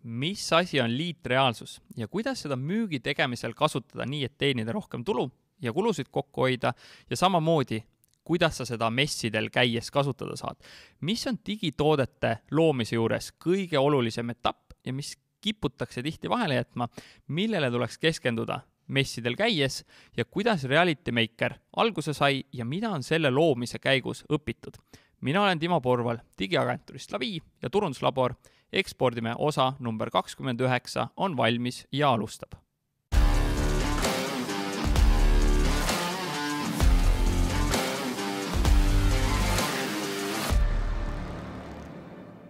mis asi on liitreaalsus ja kuidas seda müügi tegemisel kasutada nii, et teenida rohkem tulu ja kulusid kokku hoida ja samamoodi, kuidas sa seda messidel käies kasutada saad. Mis on digitoodete loomise juures kõige olulisem etapp ja mis kiputakse tihti vahele jätma, millele tuleks keskenduda messidel käies ja kuidas Reality Maker alguse sai ja mida on selle loomise käigus õpitud. Mina olen Timo Porval digiagentuurist Lavi ja turunduslabor. Ekspordime osa number 29 on valmis ja alustab.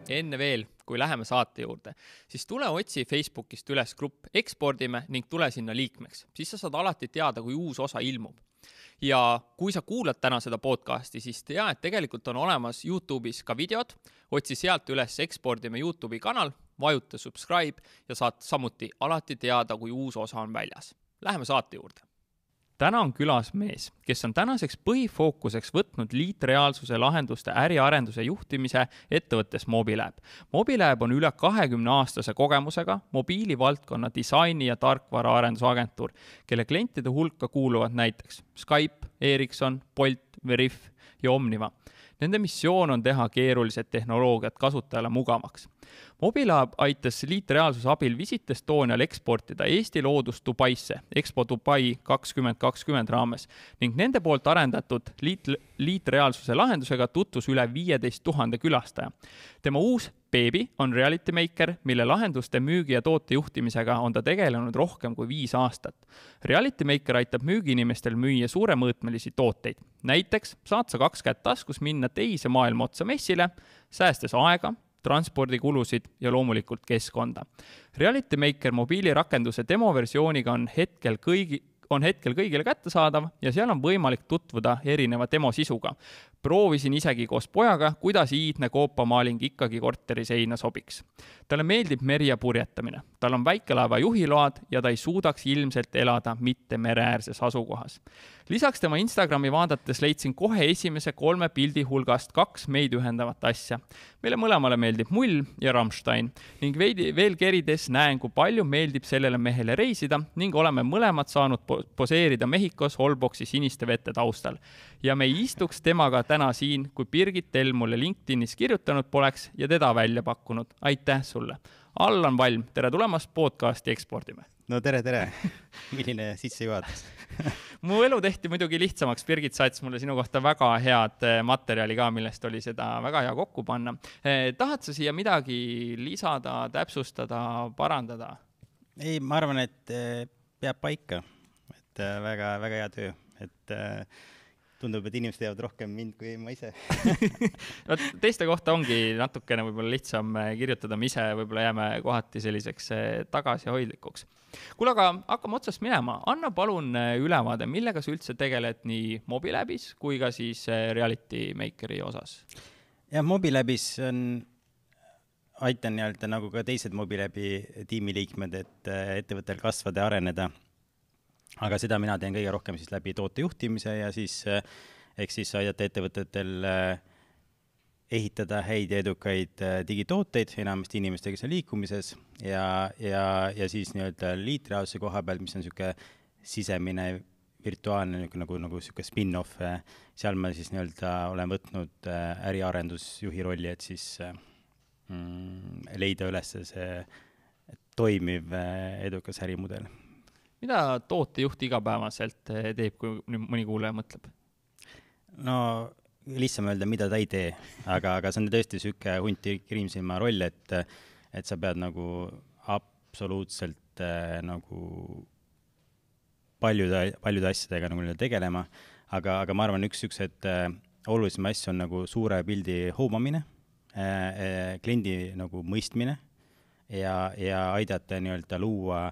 Enne veel, kui läheme saate juurde, siis tule otsi Facebookist üles grupp Ekspordime ning tule sinna liikmeks. Siis sa saad alati teada, kui uus osa ilmub. Ja kui sa kuulad täna seda podcasti, siis tea, et tegelikult on olemas YouTube'is ka videod. Otsi sealt üles Ekspordime YouTube'i kanal, vajuta subscribe ja saad samuti alati teada, kui uus osa on väljas. Läheme saate juurde. Täna on külas mees, kes on tänaseks põhifookuseks võtnud liitreaalsuse lahenduste äriarenduse juhtimise ettevõttes Mobilab. Mobilab on üle 20-aastase kogemusega mobiilivaldkonna disaini ja tarkvara arendusagentuur, kelle klientide hulka kuuluvad näiteks Skype, Ericsson, Bolt, Veriff ja Omniva. Nende missioon on teha keerulised tehnoloogiad kasutajale mugavaks. Mobilab aitas liitreaalsuse abil Visit Estonial eksportida Eesti loodust Dubaisse Expo Dubai 2020 raames ning nende poolt arendatud liitreaalsuse lahendusega tutvus üle 15 000 külastaja. Tema uus Baby on Reality Maker, mille lahenduste müügi ja toote juhtimisega on ta tegelenud rohkem kui 5 aastat. Reality Maker aitab müügiinimestel müüa suuremõõtmelisi tooteid. Näiteks saad sa 2 kätt taskus minna teise maailma otsa messile, säästes aega, transpordikulusid ja loomulikult keskkonda. Reality Maker mobiilirakenduse demoversiooniga on hetkel kõigile kättesaadav ja seal on võimalik tutvuda erineva demo sisuga. Proovisin isegi koos pojaga, kuidas iidne koopamaaling ikkagi korteri seina sobiks. Talle meeldib meri ja purjetamine. Tal on väikelaeva juhiload ja ta ei suudaks ilmselt elada mitte mereäärses asukohas. Lisaks tema Instagrami vaadates leidsin kohe esimese 3 pildi hulgast 2 meid ühendavat asja. Meile mõlemale meeldib Mull ja Rammstein ning veel kerides näen, kui palju meeldib sellele mehele reisida ning oleme mõlemad saanud poseerida Mehhikos Holboxi siniste vette taustal. Ja me ei istuks temaga täna siin, kui Birgit Tell mulle LinkedInis kirjutanud poleks ja teda välja pakkunud. Aitäh sulle! Allan Valm, tere tulemast podcasti Ekspordime. No tere! Milline sissejuhatus? Mu elu tehti muidugi lihtsamaks. Birgit saatis mulle sinu kohta väga head materjali ka, millest oli seda väga hea kokku panna. Tahad sa siia midagi lisada, täpsustada, parandada? Ei, ma arvan, et peab paika. Et väga hea töö. Et tundub, et inimesed teavad rohkem mind kui ma ise. Teiste kohta ongi natukene võib-olla lihtsam kirjutada, me ise võib-olla jääme kohati selliseks tagasihoidlikuks. Kuule, aga hakkame otsast minema. Anna palun ülevaade, millega sa üldse tegeled nii Mobilabis kui ka siis Reality Makeri osas? Ja Mobilabis aitan nagu ka teised Mobilabi tiimiliikmed, et ettevõttel kasvada ja areneda. Aga seda mina teen kõige rohkem siis läbi toote juhtimise ja siis aidata ettevõtetel ehitada häid ja edukaid digitooteid, enamasti inimestega seal liikumises ja siis nii-öelda liitreaalsuse koha peal, mis on niisugune sisemine virtuaalne nagu sihuke spin-off. Seal ma siis nii-öelda olen võtnud äriarendusjuhi rolli, et siis leida üles see toimiv edukas ärimudel. Mida tootejuht igapäevaselt teeb, kui mõni kuulaja mõtleb? No lihtsam öelda, mida ta ei tee, aga see on tõesti sihuke hunti kriimsilma roll, et sa pead nagu absoluutselt nagu paljude asjadega nagu tegelema, aga ma arvan, üks olulisem asju on nagu suure pildi hoomamine, kliendi nagu mõistmine ja aidata nii-öelda luua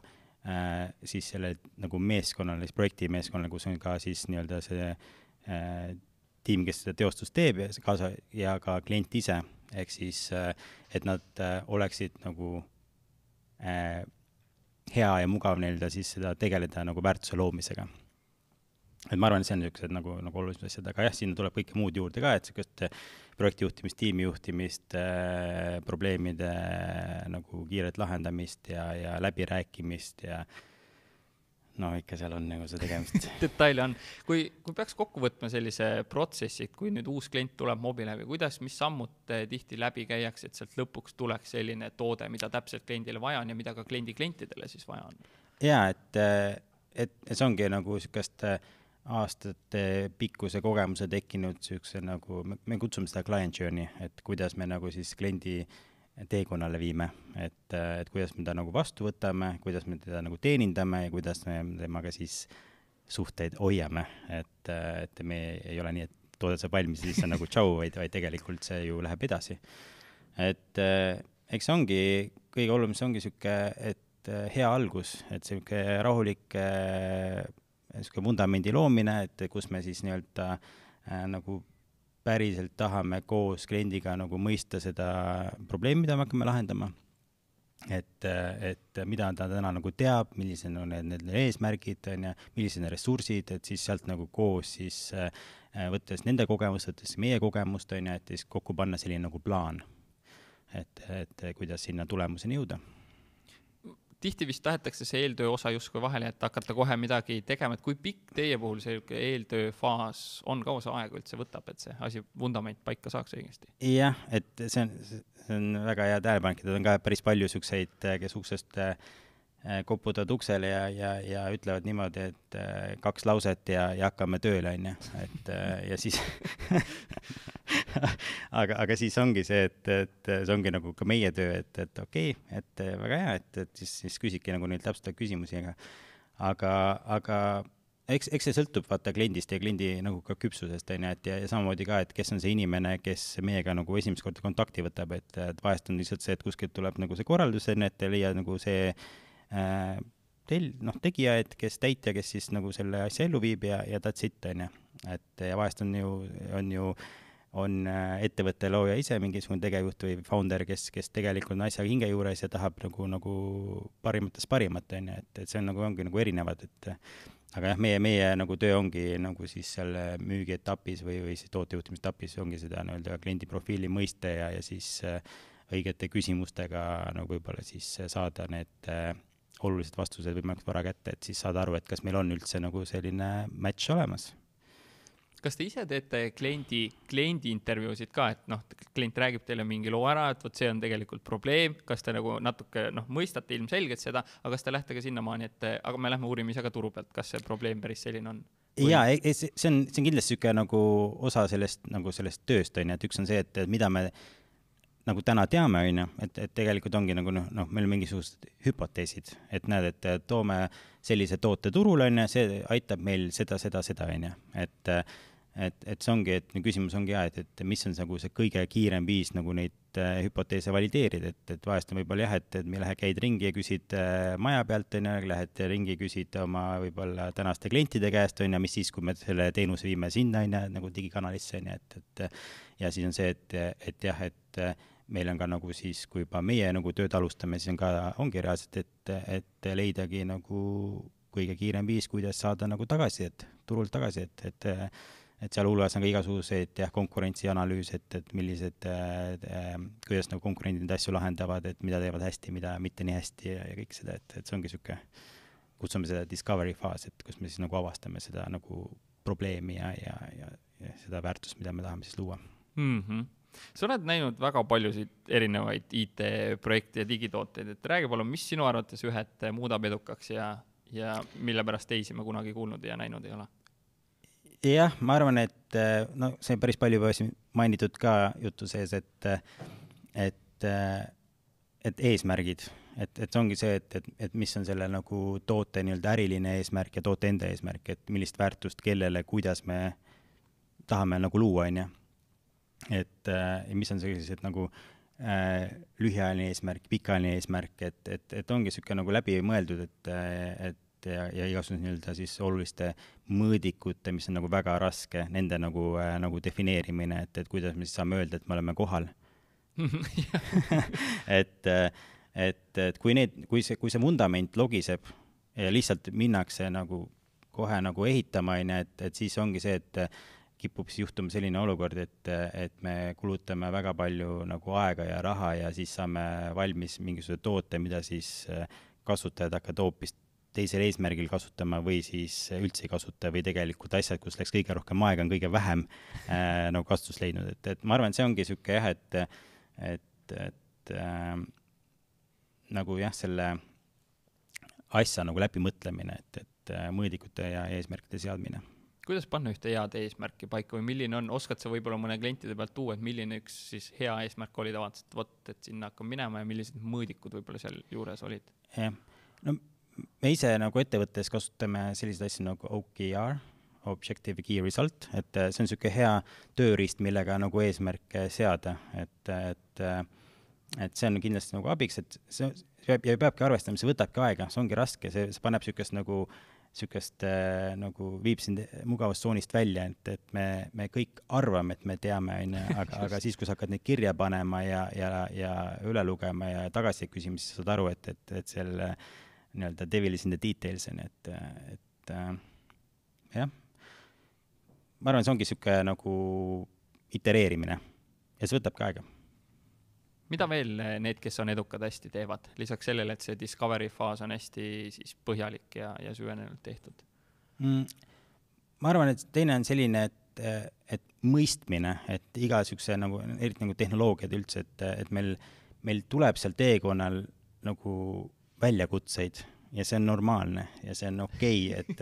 siis selle nagu meeskonnale, projekti meeskonnale, kus on ka siis nii-öelda see tiim, kes seda teostust teeb ja ka klient ise, ehk siis, et nad oleksid nagu hea ja mugav neile siis seda tegeleda nagu väärtuse loomisega. et ma arvan, et see on niisugused nagu olulised asjad, aga jah, sinna tuleb kõike muud juurde ka, et niisugust projektijuhtimist, tiimijuhtimist, probleemide nagu kiiret lahendamist ja läbirääkimist ja no ikka seal on nagu see tegemist. Detaili on. Kui peaks kokku võtma sellise protsessi, kui nüüd uus klient tuleb Mobilevi, mis sammud tihti läbi käiaks, et sealt lõpuks tuleks selline toode, mida täpselt kliendile vaja on ja mida ka klientidele siis vaja on? Jaa, et see ongi nagu niisugust aastate pikkuse kogemuse tekkinud niisuguse nagu, me kutsume seda client journey, et kuidas me nagu siis kliendi teekonnale viime, et kuidas me ta nagu vastu võtame, kuidas me teda nagu teenindame ja kuidas me temaga siis suhteid hoiame, et me ei ole nii, et toode saab valmis ja siis on nagu tšau, vaid tegelikult see ju läheb edasi. Et eks see ongi, kõige oluline see ongi niisugune, et hea algus, et niisugune rahulik niisugune vundamendi loomine, et kus me siis nii-öelda nagu päriselt tahame koos kliendiga nagu mõista seda probleemi, mida me hakkame lahendama, et mida ta täna nagu teab, millised on need eesmärgid, millised on ressursid, et siis sealt nagu koos siis võttes nende kogemust, võttes meie kogemust, et siis kokku panna selline nagu plaan, et kuidas sinna tulemuseni jõuda. Tihti vist tahetakse see eeltöö osa justkui vahele, et hakata kohe midagi tegema, et kui pikk teie puhul see eeltöö faas on, kaua see aega üldse võtab, et see asi vundament paika saaks õigesti? Jah, et see on väga hea tähelepanek, et on ka päris palju niisuguseid, kes uksest koputavad uksele ja ütlevad niimoodi, et 2 lauset ja hakkame tööle, ja siis aga siis ongi see, et see ongi nagu ka meie töö, et okei, et väga hea, et siis küsidki nagu neid täpsustavaid küsimusi, aga eks see sõltub vaata kliendist ja kliendi nagu ka küpsusest, ja samamoodi ka, et kes on see inimene, kes meiega nagu esimest korda kontakti võtab, et vahest on lihtsalt see, et kuskilt tuleb nagu see korraldus, et leia nagu see tegija, et kes täitja, kes siis nagu selle asja ellu viib ja that's it, et ja vahest on ettevõtte looja ise mingisugune tegevjuht või founder, kes tegelikult on asjaga hinge juures ja tahab nagu parimatest parimat, et see on ongi nagu erinevad, aga jah, meie nagu töö ongi nagu siis selle müügi etapis või siis tootejuhtimise etapis ongi seda nii-öelda kliendi profiili mõiste ja siis õigete küsimustega nagu võib-olla siis saada need olulised vastused võimalikult vara kätte, et siis saada aru, et kas meil on üldse nagu selline match olemas. Kas te ise teete kliendi intervjuusid ka, et klient räägib teile mingi loo ära, et see on tegelikult probleem, kas te nagu natuke mõistate ilmselgelt seda, aga kas te lähte ka sinnamaani, et aga me lähme uurime ise ka turu pealt, kas see probleem päris selline on? Jaa, see on kindlasti niisugune nagu osa sellest tööst, et üks on see, et mida me nagu täna teame, et tegelikult ongi nagu meil mingisugused hüpoteesid, et näed, et toome sellise toote turule, see aitab meil seda, et see ongi, et küsimus ongi et mis on nagu see kõige kiirem viis nagu neid hüpoteese valideerida, et vahest on võib-olla jah, et me käid ringi ja küsid maja pealt, lähed ringi, küsid oma võib-olla tänaste klientide käest, mis siis, kui me selle teenuse viime sinna, nagu digikanalisse, et ja siis on see, et jah, et meil on ka nagu siis, kui juba meie nagu tööd alustame, siis ongi reaalselt, et leidagi nagu kõige kiirem viis, kuidas saada nagu tagasi, turult tagasi, et seal hulgas on ka igasuguseid konkurentsianalüüs, et millised, kuidas nagu konkurendid asju lahendavad, et mida teevad hästi, mida mitte nii hästi ja kõik seda, et see ongi niisugune, kutsume seda discovery faas, et kus me siis nagu avastame seda nagu probleemi ja seda väärtust, mida me tahame siis luua. Sa oled näinud väga paljusid erinevaid IT-projekte ja digitooteid, et räägi palun, mis sinu arvates ühed muudab edukaks ja mille pärast teisi ma kunagi kuulnud ja näinud ei ole? Jah, ma arvan, et see päris palju mainitud ka jutu sees, et eesmärgid, et ongi see, et mis on selle nagu toote nii-öelda äriline eesmärk ja toote enda eesmärk, et millist väärtust kellele, kuidas me tahame nagu luua, et mis on sellised nagu lühiajaline eesmärk, pikaajaline eesmärk, et ongi niisugune nagu läbi mõeldud, ja igasugused nii-öelda siis oluliste mõõdikute, mis on nagu väga raske, nende nagu defineerimine, et kuidas me siis saame öelda, et me oleme kohal. et kui see vundament logiseb ja lihtsalt minnakse nagu kohe nagu ehitama, et siis ongi see, et kipub siis juhtuma selline olukord, et me kulutame väga palju nagu aega ja raha ja siis saame valmis mingisuguse toote, mida siis kasutajad hakkavad hoopis teisel eesmärgil kasutama või siis üldse ei kasuta või tegelikult asjad, kus läks kõige rohkem aega, on kõige vähem nagu kasutust leidnud. Et ma arvan, et see ongi sihuke jah, et nagu jah, selle asja nagu läbimõtlemine, et mõõdikute ja eesmärkide seadmine. Kuidas panna ühte head eesmärki paika või milline on, oskad sa võib-olla mõne klientide pealt tuua, et milline üks siis hea eesmärk oli, ta vaatas, et vot, et sinna hakkab minema ja millised mõõdikud võib-olla seal juures olid? Jah, no me ise nagu ettevõttes kasutame selliseid asju nagu OKR, Objective Key Result, et see on niisugune hea tööriist, millega nagu eesmärke seada, et see on kindlasti nagu abiks, et see peabki arvestama, see võtabki aega, see ongi raske, see paneb niisugust nagu viib sind mugavustsoonist välja, et me kõik arvame, et me teame, aga siis, kui sa hakkad neid kirja panema ja üle lugema ja tagasi küsima, siis saad aru, et selle nii-öelda devil is in the details on, et jah, ma arvan, see ongi niisugune nagu itereerimine ja see võtab ka aega. Mida veel need, kes on edukad, hästi teevad? Lisaks sellele, et see discovery faas on hästi siis põhjalik ja süvenenud tehtud. Ma arvan, et teine on selline, et mõistmine, et iga niisuguse nagu, eriti nagu tehnoloogiad üldse, et meil tuleb seal teekonnal nagu väljakutseid ja see on normaalne ja see on okei, et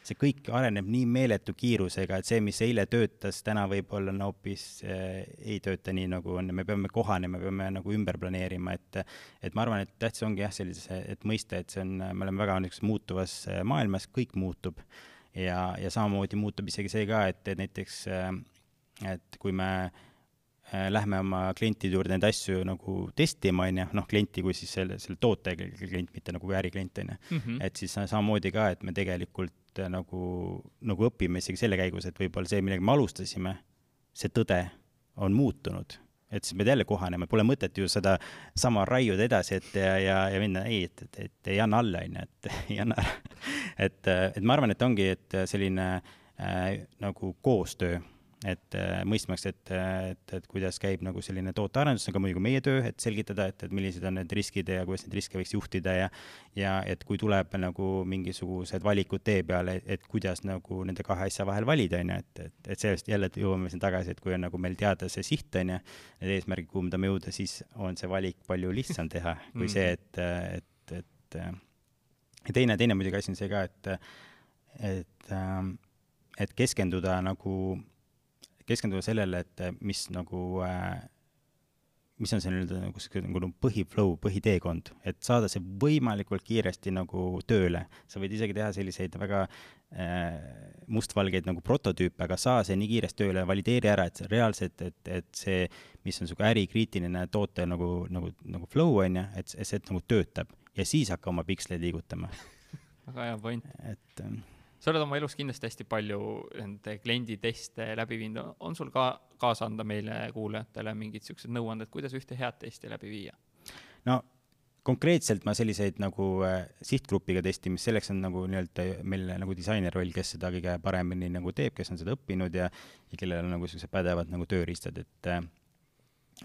see kõik areneb nii meeletu kiirusega, et see, mis eile töötas, täna võib-olla hoopis ei tööta nii, nagu on. Me peame kohanema, me peame nagu ümber planeerima, et ma arvan, et tähtis ongi jah sellise, et mõista, et see on, me oleme väga muutuvas maailmas, kõik muutub ja samamoodi muutub isegi see ka, et näiteks, et kui me lähme oma klientide juurde neid asju nagu testima, klienti kui siis selle toote klient, mitte nagu äriklient, et siis samamoodi ka, et me tegelikult nagu õpime isegi selle käigus, et võib-olla see, millega me alustasime, see tõde on muutunud, et siis me jälle kohaneme, pole mõtet ju seda sama raiuda edasi, et ja minna, et ei anna alla, et ei anna ära. Et ma arvan, et ongi, et selline nagu koostöö, et mõistmaks, et kuidas käib nagu selline tootearendus, aga muidugi meie töö, et selgitada, et millised on need riskid ja kuidas neid riske võiks juhtida ja et kui tuleb nagu mingisugused valikud tee peale, et kuidas nagu nende kahe asja vahel valida, et sellest jälle jõuame siin tagasi, et kui on nagu meil teada see siht, need eesmärgid, kuhu me tahame jõuda, siis on see valik palju lihtsam teha kui see, et teine muidugi asi on see ka, et keskenduda sellele, et mis on see nagu põhiflow, põhiteekond, et saada see võimalikult kiiresti nagu tööle. Sa võid isegi teha selliseid väga mustvalgeid nagu prototüüpe, aga saa see nii kiiresti tööle, valideeri ära, et reaalselt, et see, mis on ärikriitiline toote nagu flow on ja, et see nagu töötab ja siis hakka oma piksleid liigutama. Väga hea point. Sa oled oma elus kindlasti hästi palju nende klienditeste läbi viinud. On sul ka kaasa anda meile kuulajatele mingid sellised nõuanded, kuidas ühte head testi läbi viia? No konkreetselt ma selliseid nagu sihtgrupiga testimist, selleks on nagu nii-öelda meil nagu disainer roll, kes seda kõige paremini nagu teeb, kes on seda õppinud ja kellel on nagu sellised pädevad nagu tööriistad,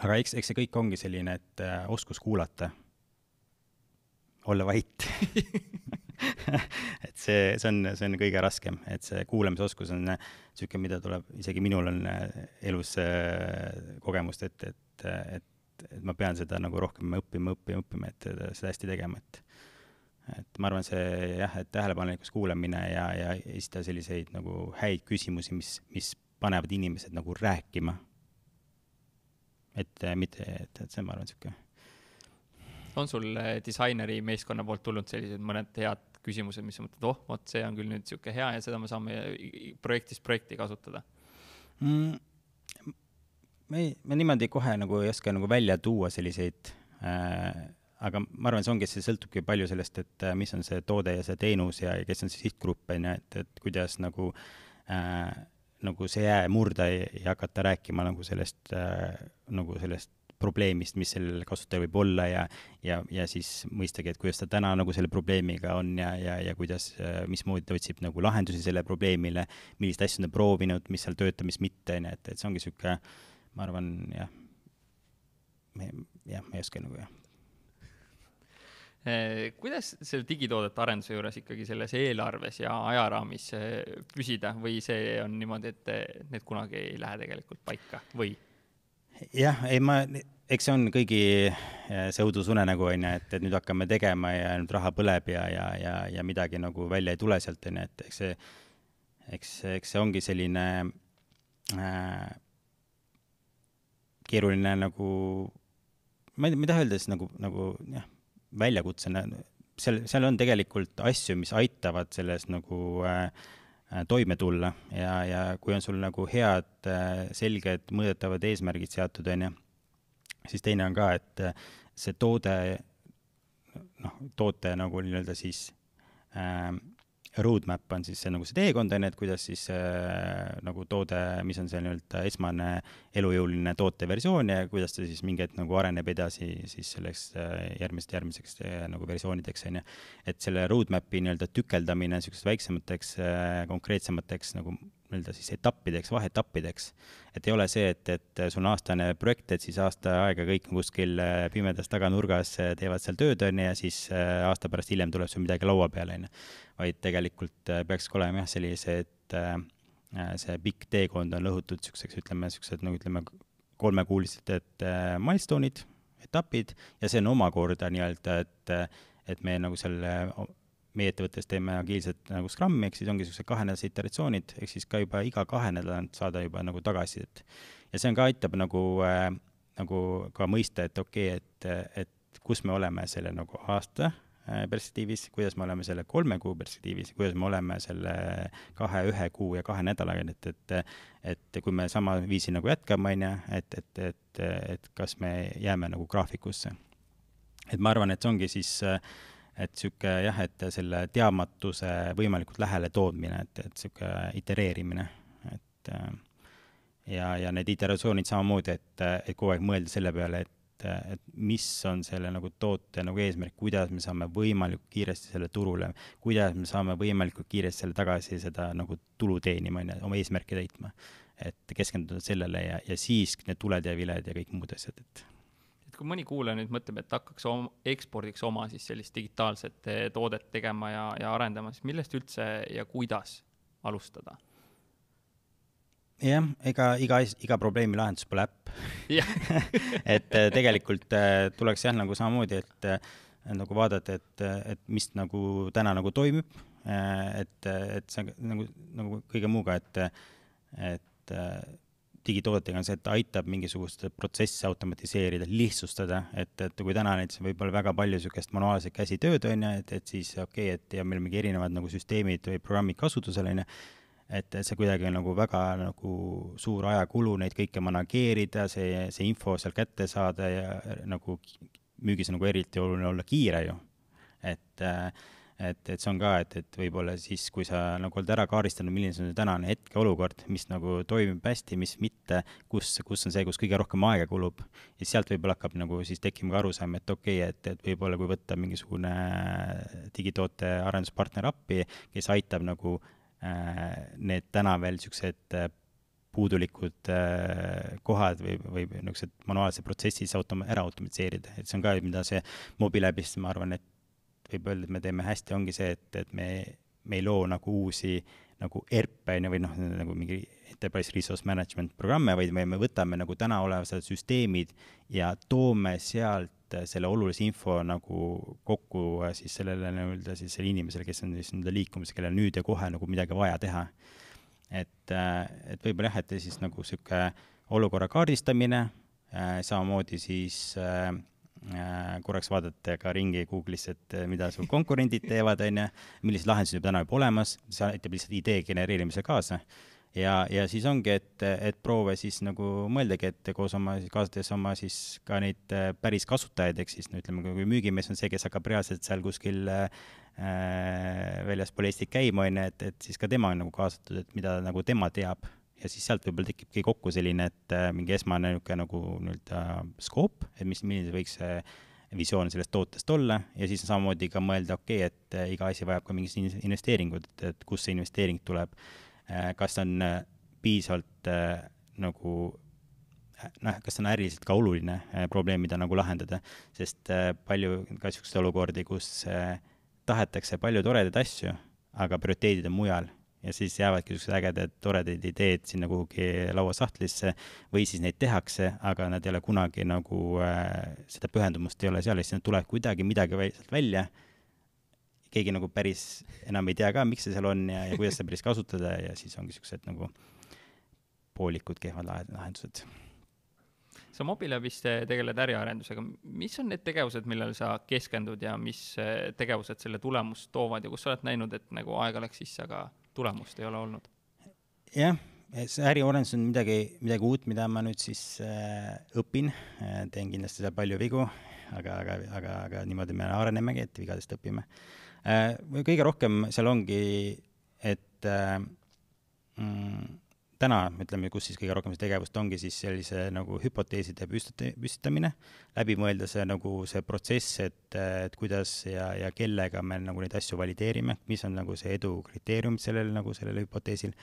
aga eks see kõik ongi selline, et oskus kuulata, olla vait. Et see on kõige raskem, et see kuulamisoskus on niisugune, mida tuleb, isegi minul on elus kogemust, et ma pean seda nagu rohkem õppima, et seda hästi tegema, et ma arvan, see jah, et tähelepanelikkus kuulamine ja esitada selliseid nagu häid küsimusi, mis panevad inimesed nagu rääkima, et see ma arvan niisugune. On sul disaineri meeskonna poolt tulnud sellised mõned head küsimused, mis sa mõtled, vot see on küll nüüd siuke hea ja seda me saame projektist projekti kasutada? Me niimoodi kohe nagu ei oska nagu välja tuua selliseid, aga ma arvan, see ongi, see sõltubki palju sellest, et mis on see toode ja see teenus ja kes on see sihtgrupp, et kuidas nagu see jää murda ja hakata rääkima nagu sellest probleemist, mis sellel kasutajal võib olla ja siis mõistagi, et kuidas ta täna nagu selle probleemiga on ja kuidas, mismoodi ta otsib nagu lahendusi selle probleemile, millist asju on ta proovinud, mis seal töötab, mis mitte, et see ongi sihuke, ma arvan, ma ei oska nagu Kuidas selle digitoodete arenduse juures ikkagi selles eelarves ja ajaraamis püsida või see on niimoodi, et need kunagi ei lähe tegelikult paika või? Jah, eks see on kõigi see õudusunenägu, et nüüd hakkame tegema ja nüüd raha põleb ja midagi nagu välja ei tule sealt, et eks see ongi selline keeruline nagu, ma ei taha öelda siis nagu jah, väljakutsena, seal on tegelikult asju, mis aitavad sellest nagu toime tulla ja kui on sul nagu head, selged, mõõdetavad eesmärgid seatud, siis teine on ka, et see toote nagu nii-öelda siis roadmap on siis see nagu see teekond, et kuidas siis nagu toode, mis on see nii-öelda esmane elujõuline tooteversioon ja kuidas ta siis mingi hetk nagu areneb edasi siis selleks järgmiseks nagu versioonideks, et selle roadmapi nii-öelda tükeldamine niisuguseks väiksemateks, konkreetsemateks nagu nii-öelda siis etappideks, vaheetappideks. Et ei ole see, et sul on aastane projekt, et siis aasta aega kõik kuskil pimedas taganurgas teevad seal tööd ja siis aasta pärast hiljem tuleb sul midagi laua peale, vaid tegelikult peaks olema jah sellise, et see pikk teekond on lõhutud ütleme 3-kuulised milestone'id, etapid ja see on omakorda nii-öelda, et me nagu meie ettevõttes teeme agiilset nagu Scrum'i, eks siis ongi sellised 2-nädalase iteratsioonid, eks siis ka juba iga 2 nädalalt saada juba nagu tagasisidet. Ja see on ka aitab nagu ka mõista, et okei, et kus me oleme selle nagu aasta perspektiivis, kuidas me oleme selle 3 kuu perspektiivis, kuidas me oleme selle 2, 1 kuu ja 2 nädalaga, et kui me sama viisi nagu jätkame, et kas me jääme nagu graafikusse. Et ma arvan, et see ongi siis et sihuke jah, et selle teadmatuse võimalikult lähele toodmine, et sihuke itereerimine, ja need iteratsioonid samamoodi, et kogu aeg mõelda selle peale, et mis on selle nagu toote nagu eesmärk, kuidas me saame võimalikult kiiresti selle turule, kuidas me saame võimalikult kiiresti selle tagasi seda nagu tulu teenima, oma eesmärki täitma, et keskenduda sellele ja siis need tuled ja viled ja kõik muud asjad, kui mõni kuulaja nüüd mõtleb, et hakkaks ekspordiks oma siis sellist digitaalset toodet tegema ja arendama, siis millest üldse ja kuidas alustada? Jah, iga probleemi lahendus pole äpp. Et tegelikult tuleks jah nagu samamoodi, et nagu vaadata, et mis nagu täna nagu toimib, et see nagu kõige muuga, et digitoodetega on see, et aitab mingisugust protsessi automatiseerida, lihtsustada, et kui täna näiteks võib-olla väga palju niisugust manuaalset käsitööd on, et siis okei, et ja meil on mingi erinevad nagu süsteemid või programmid kasutusel, et see kuidagi on nagu väga nagu suur ajakulu neid kõike manageerida, see info seal kätte saada ja nagu müügis nagu eriti oluline olla kiire ju, et see on ka, et võib-olla siis, kui sa nagu oled ära kaaristanud, milline on see tänane hetke olukord, mis nagu toimib hästi, mis mitte, kus on see, kus kõige rohkem aega kulub, ja sealt võib-olla hakkab nagu siis tekkima ka arusaam, et okei, et võib-olla kui võtta mingisugune digitoote arenduspartner appi, kes aitab nagu need täna veel niisugused puudulikud kohad või niisugused manuaalse protsessis ära automatiseerida, et see on ka, mida see Mobilabis, ma arvan, et võib öelda, et me teeme hästi, ongi see, et me ei loo nagu uusi nagu ERP-e või nagu mingi Enterprise Resource Management programme, vaid me võtame nagu täna olevad süsteemid ja toome sealt selle olulise info nagu kokku siis sellele nii-öelda siis selle inimesele, kes on siis liikumise, kellel nüüd ja kohe nagu midagi vaja teha. Et võib-olla jah, et siis nagu sihuke olukorra kaardistamine, samamoodi siis korraks vaadata ka ringi Google'is, et mida su konkurendid teevad, millised lahendused juba täna juba olemas, see aitab lihtsalt idee genereerimise kaasa. Ja siis ongi, et proove siis nagu mõeldagi, et kaasates oma siis ka neid päris kasutajaid, eks siis ütleme, kui müügimees on see, kes hakkab reaalselt seal kuskil väljaspool Eestit käima, et siis ka tema on nagu kaasatud, et mida nagu tema teab ja siis sealt võib-olla tekibki kokku selline, et mingi esmane nagu nii-öelda skoop, et milline võiks see visioon sellest tootest olla ja siis samamoodi ka mõelda, et iga asi vajab ka mingit investeeringut, et kust see investeering tuleb, kas on piisavalt nagu kas on äriliselt ka oluline probleem, mida nagu lahendada, sest palju ka niisuguseid olukordi, kus tahetakse palju toredaid asju, aga prioriteedid on mujal ja siis jäävadki niisugused ägedad toredad ideed sinna kuhugi lauasahtlisse või siis neid tehakse, aga nad ei ole kunagi nagu, seda pühendumust ei ole seal, siis nad tuleb kuidagi midagi sealt välja, keegi nagu päris enam ei tea ka, miks see seal on ja kuidas seda päris kasutada ja siis ongi niisugused nagu poolikud kehvad lahendused. Sa Mobilabis tegeled äriarendusega. Mis on need tegevused, millel sa keskendud ja mis tegevused selle tulemust toovad ja kus sa oled näinud, et nagu aega läks sisse, aga tulemust ei ole olnud? Jah, see äriarendus on midagi uut, mida ma nüüd siis õpin. Teen kindlasti seal palju vigu, aga niimoodi me arenemegi, et vigadest õpime. Kõige rohkem seal ongi, et täna, ütleme, kus siis kõige rohkem see tegevust ongi siis sellise nagu hüpoteeside püstitamine, läbi mõelda see nagu see protsess, et kuidas ja kellega me nagu neid asju valideerime, mis on nagu see edu kriteerium sellel hüpoteesil.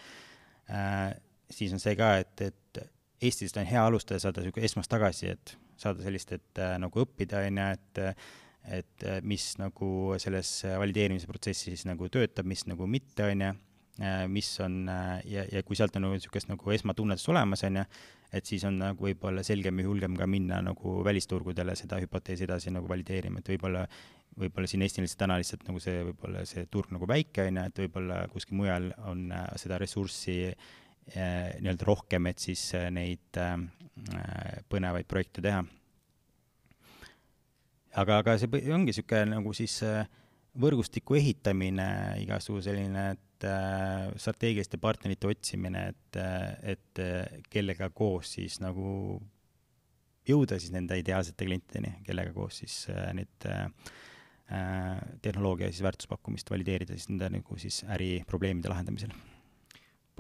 Siis on see ka, et Eestis on hea alustada, saada esmast tagasi, et saada sellist, et nagu õppida, et mis nagu selles valideerimise protsessis nagu töötab, mis nagu mitte, mis on, ja kui sealt on niisugust nagu esmatunnetus olemas, et siis on nagu võib-olla selgem ja julgem ka minna nagu välisturgudele seda hüpoteesi edasi nagu valideerima, et võib-olla siin Eestis täna lihtsalt nagu võib-olla see turg nagu väike, et võib-olla kuskil mujal on seda ressurssi nii-öelda rohkem, et siis neid põnevaid projekte teha. Aga see ongi niisugune nagu siis võrgustiku ehitamine, igasugu selline, et strateegiliste partnerite otsimine, et kellega koos siis nagu jõuda siis nende ideaalsete klientideni, kellega koos siis need tehnoloogia siis väärtuspakkumist valideerida siis nende nagu siis äriprobleemide lahendamisel.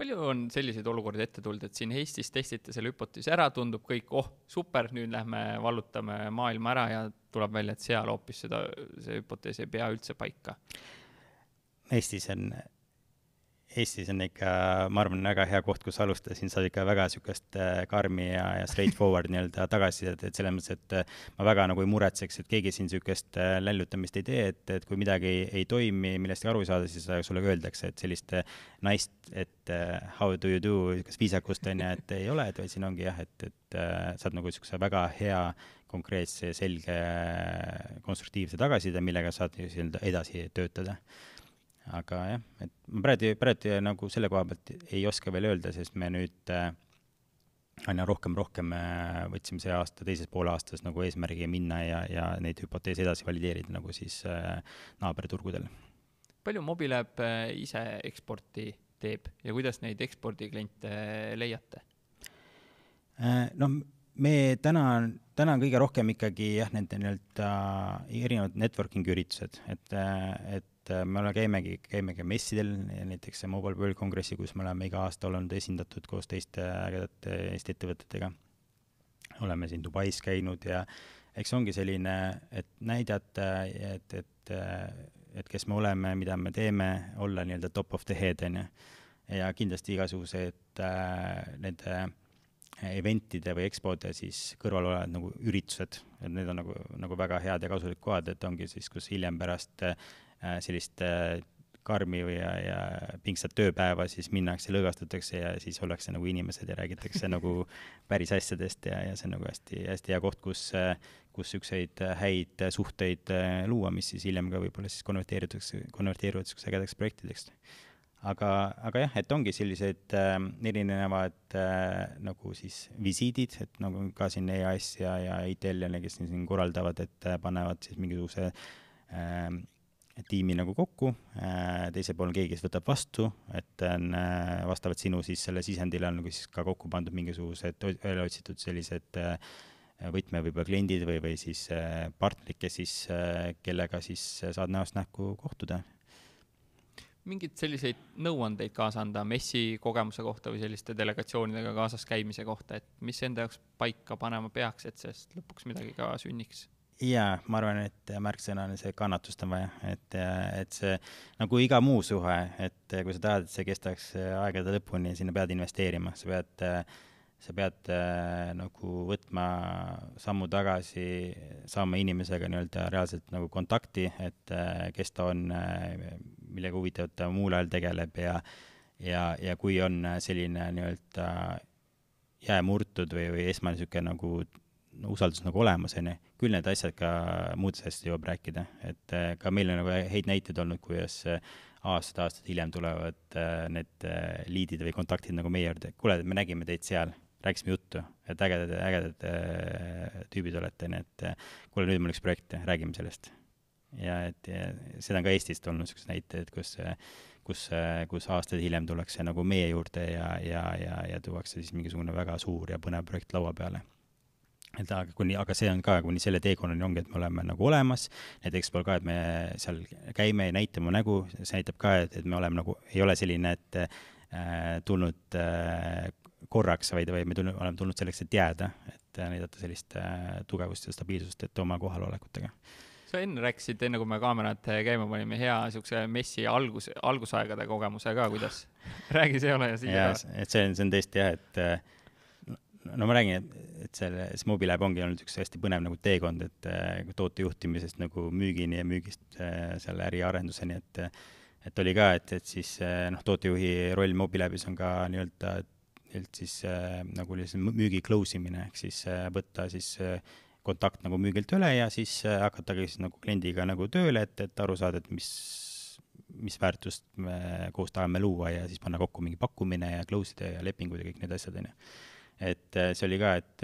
Palju on selliseid olukordi ette tulnud, et siin Eestis testite selle hüpoteesi ära, tundub kõik, super, nüüd lähme vallutame maailma ära ja tuleb välja, et seal hoopis see hüpotees ei pea üldse paika? Eestis on ikka, ma arvan, väga hea koht, kus alustada, siin saad ikka väga niisugust karmi ja straightforward nii-öelda tagasi, et selles mõttes, et ma väga nagu ei muretseks, et keegi siin niisugust lällutamist ei tee, et kui midagi ei toimi, millest aru saada, siis sulle öeldakse, et sellist naist, et how do you do, kas viisakust on ja et ei ole, et siin ongi jah, et saad nagu niisuguse väga hea, konkreetse, selge, konstruktiivse tagasiside, millega saad edasi töötada. Aga jah, et ma praegu nagu selle koha pealt ei oska veel öelda, sest me nüüd aina rohkem võtsime see aasta, teises poole aastas nagu eesmärgi minna ja neid hüpoteese edasi valideerida nagu siis naaberturgudel. Palju Mobilab ise eksporti teeb ja kuidas neid ekspordikliente leiate? No me täna kõige rohkem ikkagi jah, nende erinevad networking üritused, et me käimegi messidel, näiteks Mobile World Congressi, kus me oleme iga aasta olnud esindatud koos teiste ägedate Eesti ettevõtetega. Oleme siin Dubais käinud ja eks ongi selline, et näidata, et kes me oleme, mida me teeme, olla nii-öelda top of the head, ja kindlasti igasugused nende eventide või expode siis kõrval olevad nagu üritused, et need on nagu väga head ja kasulik kohad, et ongi siis, kus hiljem pärast sellist karmi ja pingsat tööpäeva siis minnakse, lõõgastatakse ja siis ollakse nagu inimesed ja räägitakse nagu päris asjadest ja see on nagu hästi hea koht, kus ükseid häid suhteid luua, mis siis hiljem ka võib-olla siis konverteeruvad ägedaks projektideks. Aga jah, et ongi sellised erinevad nagu siis visiidid, et nagu ka siin EAS ja ITL, kes siin korraldavad, et panevad siis mingisuguse tiimi nagu kokku, teise pool on keegi, kes võtab vastu, et on vastavalt sinu siis selle sisendile on nagu siis ka kokku pandud mingisugused otsitud sellised võtme võib-olla kliendid või siis partnerid, kes siis, kellega siis saad näost nähku kohtuda. mingid selliseid nõuandeid kaasa anda messi kogemuse kohta või selliste delegatsioonidega kaasas käimise kohta, et mis enda jaoks paika panema peaks, et sellest lõpuks midagi ka sünniks? Jaa, ma arvan, et märksõna on see kannatust on vaja, et see nagu iga muu suhe, et kui sa tahad, et see kestaks aegade lõpuni, sinna pead investeerima, sa pead nagu võtma sammu tagasi, saama inimesega nii-öelda reaalselt nagu kontakti, et kes ta on, millega huvitavat ta muul ajal tegeleb ja kui on selline nii-öelda jäämurtud või esmane niisugune nagu usaldus nagu olemas, küll need asjad ka muudes asjad jõuab rääkida, et ka meil on nagu häid näiteid olnud, kuidas aastad hiljem tulevad need liidid või kontaktid nagu meie juurde, kuule, me nägime teid seal, rääkisime juttu, et ägedad tüübid olete, nii et kuule, nüüd mul üks projekt, räägime sellest. Ja seda on ka Eestist olnud sellised näited, kus aastad hiljem tullakse nagu meie juurde ja tuuakse siis mingisugune väga suur ja põnev projekt laua peale. Aga see on ka kuni selle teekonnani ongi, et me oleme nagu olemas, näiteks pool ka, et me seal käime ja näitame nägu, see näitab ka, et me oleme nagu, ei ole selline, et tulnud korraks, vaid me oleme tulnud selleks, et jääda, et näidata sellist tugevust ja stabiilsust, et oma kohalolekutega. Sa enne rääkisid, enne kui me kaamerad käima panime, hea niisuguse messi algusaegade kogemuse ka, kuidas? Räägi see ole ja siia ka. Et see on tõesti jah, et no ma räägin, et see Mobilab ongi olnud üks hästi põnev nagu teekond, et toote juhtimisest nagu müügini ja müügist selle äriarenduseni, et oli ka, et siis tootejuhi roll Mobilabis on ka nii-öelda siis nagu müügi close imine, ehk siis võtta siis kontakt nagu müügilt üle ja siis hakata siis nagu kliendiga nagu tööle, et aru saada, et mis väärtust me koos tahame luua ja siis panna kokku mingi pakkumine ja close'ide ja lepingud ja kõik need asjad, et see oli ka, et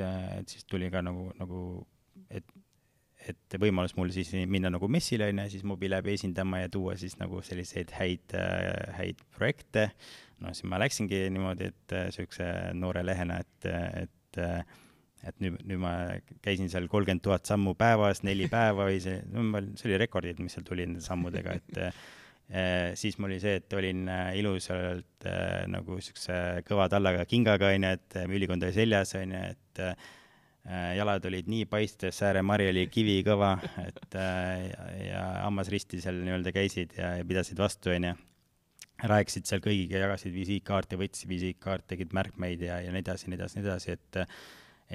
siis tuli ka nagu et võimalus mul siis minna nagu messile, siis Mobilabi esindama ja tuua siis nagu selliseid häid projekte. No siis ma läksingi niimoodi, et sellise noore lehena, et nüüd ma käisin seal 30 000 sammu päevas, 4 päeva või see oli rekordid, mis seal tuli nende sammudega, et siis mul oli see, et olin ilusalt nagu sellise kõva tallaga kingaga, et ülikond oli seljas, et jalad olid nii paistes, sääremari oli kivi kõva, et ja hammasristi seal nii-öelda käisid ja pidasid vastu, rääkisid seal kõigiga, jagasid visiitkaarte, võtsid visiitkaarte, tegid märkmeid ja nii edasi, et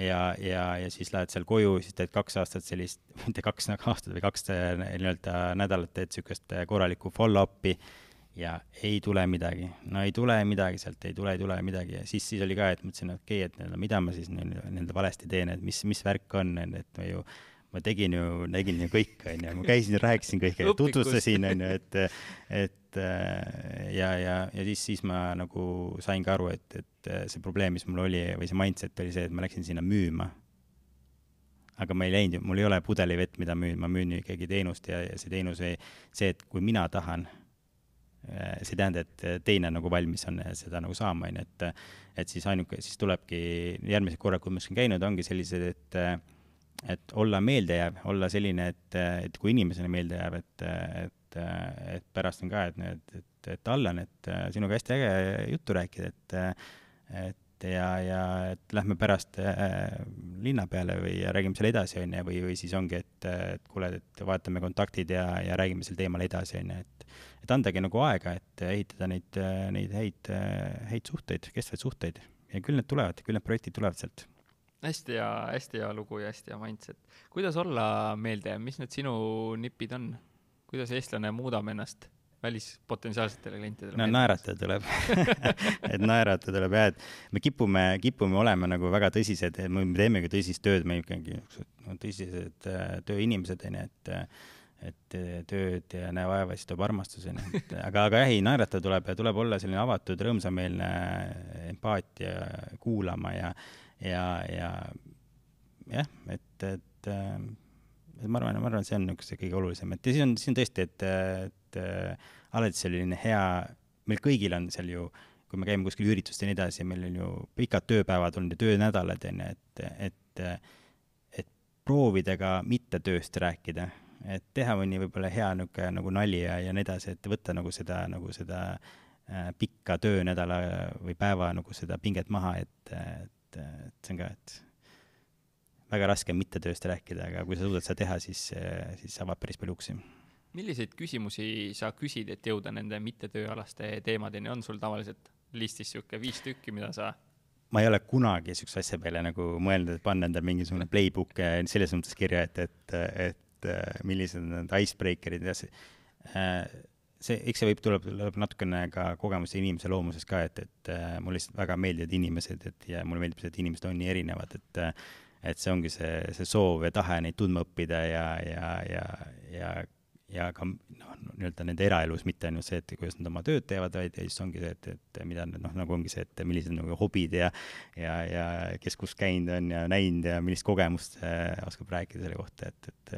ja siis lähed seal koju, siis teed 2 aastat sellist, mitte 2 aastat või 2 nii-öelda nädalat teed sükest korralikku follow-up'i ja ei tule midagi. No ei tule midagi sealt, ei tule midagi. Ja siis oli ka, et mõtlesin, et mida ma siis nende valesti teen, et mis värk on, et ma tegin ju kõik, ma käisin, rääkisin kõike, tutvustasin, ja siis ma nagu sain ka aru, et see probleem, mis mul oli, või see mindset oli see, et ma läksin sinna müüma. Aga ma ei läinud, mul ei ole pudelivett, mida müün, ma müün ikkagi teenust ja see teenus, see, et kui mina tahan, see tähendab, et teine nagu valmis on seda nagu saama, et siis tulebki järgmised korrad, kui ma olen käinud, ongi sellised, et olla meeldejääv, olla selline, et kui inimesena meelde jääb, et pärast on ka, et Allan, et sinuga hästi äge juttu rääkida, et lähme pärast linna peale või räägime selle edasi, või siis ongi, et kuule, et vaatame kontaktid ja räägime selle teemal edasi, et andagi nagu aega, et ehitada neid häid suhteid, kestvaid suhteid ja küll need projektid tulevad sealt. Hästi hea lugu ja hästi hea mindset. Kuidas olla meeldejääv? Mis need sinu nipid on? Kuidas eestlane muudab ennast välispotentsiaalsetele klientidele? No naeratada tuleb. Et naeratada tuleb jah, et me kipume olema nagu väga tõsised, me teemegi tõsist tööd, me ikkagi tõsised tööinimesed, et tööd ja näe vaeva, siis tuleb armastus. Aga jah, naeratada tuleb olla selline avatud, rõõmsameelne, empaatia, kuulama ja jah, et ma arvan, see on see kõige olulisem. Et siis on tõesti, et alati selline hea, meil kõigil on seal ju, kui me käime kuskil üritust ja nii edasi, meil on ju pikad tööpäevad olnud ja töönädalad, et proovida ka mitte tööst rääkida. et teha mõni võib-olla hea nagu nali ja nii edasi, et võtta nagu seda pikka töönädala või päeva nagu seda pinget maha, et see on ka, et väga raske mitte tööst rääkida, aga kui sa suudad seda teha, siis avab päris palju uksi. Milliseid küsimusi sa küsid, et jõuda nende mittetööalaste teemadeni? On sul tavaliselt listis siuke 5 tükki, mida sa... Ma ei ole kunagi sükse asja peale nagu mõelnud, et panna enda mingisugune playbook selles mõttes kirja, et millised on need icebreakerid ja eks see tuleb natukene ka kogemuse inimese loomuses ka, et mulle lihtsalt väga meeldivad inimesed, ja mulle meeldib see, et inimesed on nii erinevad, et see ongi see soov ja tahe neid tundma õppida ja ka nii-öelda nende eraelus, mitte ainult see, et kuidas nad oma tööd teevad, vaid siis ongi see, et mida nagu ongi see, et millised nagu hobid ja kes kus käinud on ja näinud ja millist kogemust oskab rääkida selle kohta, et